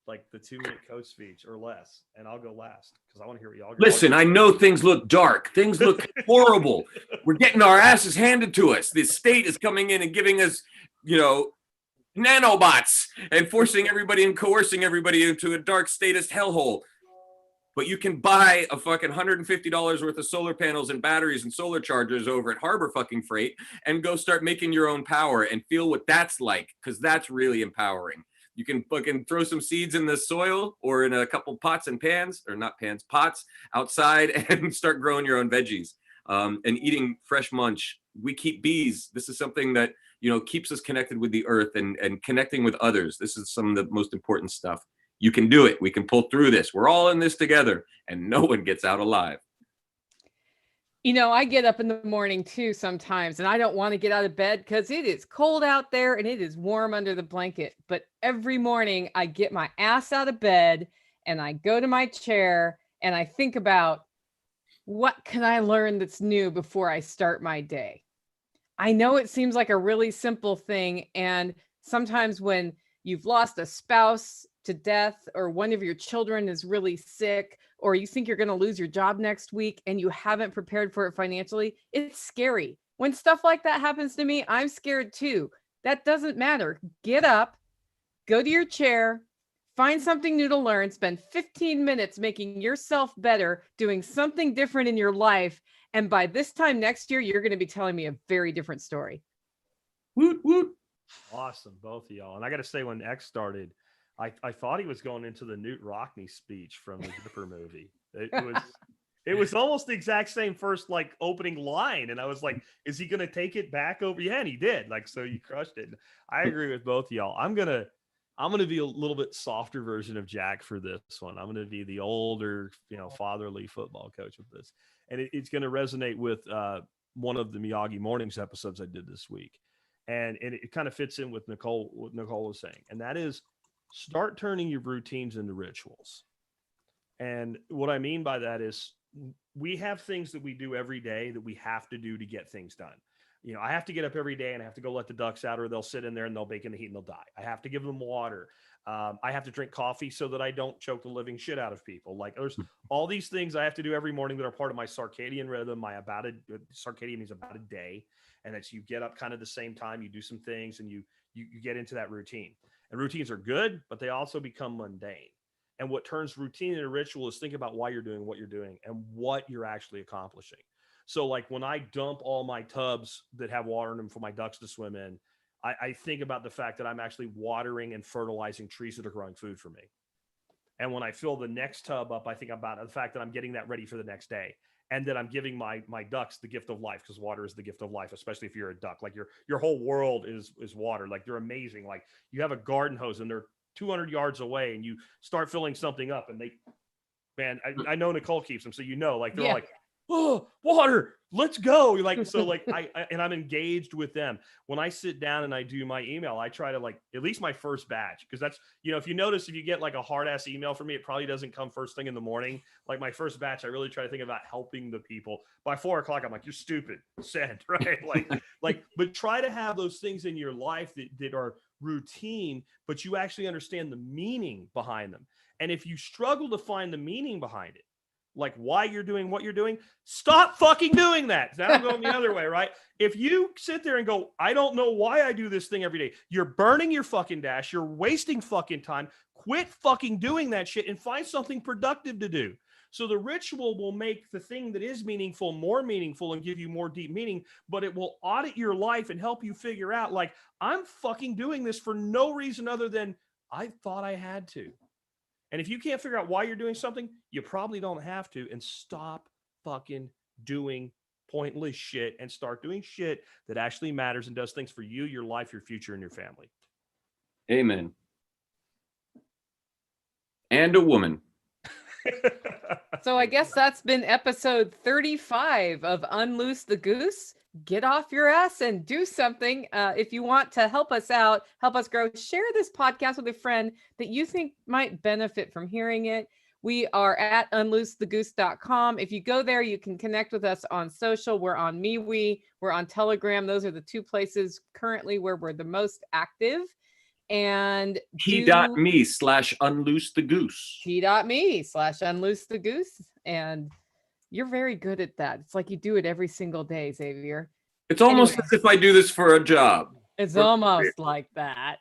like the 2-minute coach speech or less. And I'll go last because I want to hear what y'all. Listen, I know things look dark. Things look horrible. We're getting our asses handed to us. The state is coming in and giving us, nanobots and forcing everybody and coercing everybody into a dark statist hellhole. But you can buy a fucking $150 worth of solar panels and batteries and solar chargers over at Harbor fucking Freight and go start making your own power and feel what that's like, because that's really empowering. You can fucking throw some seeds in the soil or in a couple pots and pans, or not pans, pots outside, and start growing your own veggies and eating fresh munch. We keep bees. This is something that keeps us connected with the earth and connecting with others. This is some of the most important stuff. You can do it. We can pull through this. We're all in this together, and no one gets out alive. I get up in the morning too sometimes, and I don't want to get out of bed because it is cold out there and it is warm under the blanket. But every morning I get my ass out of bed and I go to my chair and I think about, what can I learn that's new before I start my day? I know it seems like a really simple thing. And sometimes when you've lost a spouse to death, or one of your children is really sick, or you think you're going to lose your job next week and you haven't prepared for it financially, it's scary. When stuff like that happens to me, I'm scared too. That doesn't matter. Get up, go to your chair, find something new to learn, spend 15 minutes making yourself better, doing something different in your life. And by this time next year, you're going to be telling me a very different story. Woot, woot. Awesome, both of y'all. And I got to say, when X started, I thought he was going into the Newt Rockney speech from the Dipper movie. It was almost the exact same first like opening line, and I was like, "Is he going to take it back over?" Yeah, and he did. Like, so you crushed it. I agree with both of y'all. I'm gonna be a little bit softer version of Jack for this one. I'm gonna be the older, fatherly football coach with this, and it's gonna resonate with one of the Miyagi Mornings episodes I did this week, and it kind of fits in with what Nicole was saying, and that is, start turning your routines into rituals. And what I mean by that is, we have things that we do every day that we have to do to get things done. You know, I have to get up every day and I have to go let the ducks out, or they'll sit in there and they'll bake in the heat and they'll die. I have to give them water. I have to drink coffee so that I don't choke the living shit out of people. Like there's all these things I have to do every morning that are part of my circadian rhythm. Circadian means about a day. And that's, you get up kind of the same time, you do some things, and you get into that routine. And routines are good, but they also become mundane. And what turns routine into ritual is think about why you're doing what you're doing and what you're actually accomplishing. So like when I dump all my tubs that have water in them for my ducks to swim in, I think about the fact that I'm actually watering and fertilizing trees that are growing food for me. And when I fill the next tub up, I think about the fact that I'm getting that ready for the next day. And that I'm giving my ducks the gift of life, because water is the gift of life, especially if you're a duck. Like your whole world is water. Like they're amazing. Like you have a garden hose and they're 200 yards away and you start filling something up and I know Nicole keeps them. So, you know, like they're all like, oh, water, let's go. Like, so like I'm engaged with them. When I sit down and I do my email, I try to like at least my first batch, because that's, you know, if you notice, if you get like a hard ass email from me, it probably doesn't come first thing in the morning. Like my first batch, I really try to think about helping the people. By 4 o'clock, I'm like, you're stupid, send, right? But try to have those things in your life that are routine, but you actually understand the meaning behind them. And if you struggle to find the meaning behind it, like why you're doing what you're doing, stop fucking doing that. Now I'm going the other way, right? If you sit there and go, I don't know why I do this thing every day, you're burning your fucking dash, you're wasting fucking time. Quit fucking doing that shit and find something productive to do. So the ritual will make the thing that is meaningful more meaningful and give you more deep meaning, but it will audit your life and help you figure out, like, I'm fucking doing this for no reason other than I thought I had to. And if you can't figure out why you're doing something, you probably don't have to, and stop fucking doing pointless shit and start doing shit that actually matters and does things for you, your life, your future, and your family. Amen. And a woman. So I guess that's been episode 35 of Unloose the Goose. Get off your ass and do something. If you want to help us out, help us grow, share this podcast with a friend that you think might benefit from hearing it. We are at unloosethegoose.com. If you go there, you can connect with us on social. We're on MeWe. We're on Telegram. Those are the 2 places currently where we're the most active. And T.me/unloose the goose. T.me/unloose the goose. And you're very good at that. It's like you do it every single day, Xavier. It's almost as if I do this for a job. It's almost like that.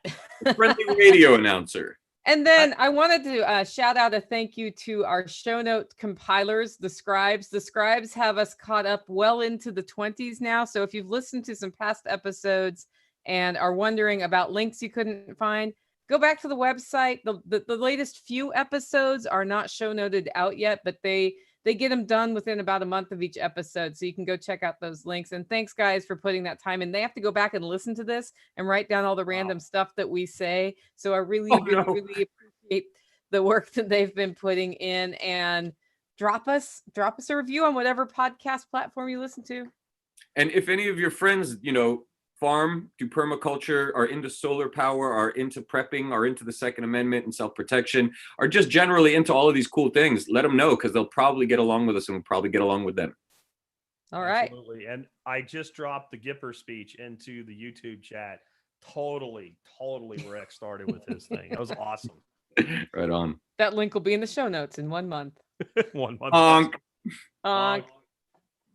Friendly radio announcer. And then I wanted to shout out a thank you to our show note compilers, the scribes. The scribes have us caught up well into the 20s now. So if you've listened to some past episodes and are wondering about links you couldn't find, go back to the website. The latest few episodes are not show noted out yet, but they get them done within about a month of each episode. So you can go check out those links. And thanks, guys, for putting that time in. They have to go back and listen to this and write down all the random stuff that we say. So I really appreciate the work that they've been putting in. And drop us a review on whatever podcast platform you listen to. And if any of your friends, farm, do permaculture, are into solar power, are into prepping, are into the Second Amendment and self-protection, are just generally into all of these cool things, let them know, because they'll probably get along with us and we'll probably get along with them. All right. Absolutely. And I just dropped the Gipper speech into the YouTube chat. Totally Rick started with his thing. That was awesome. Right on. That link will be in the show notes in 1 month. 1 month. Honk. Honk.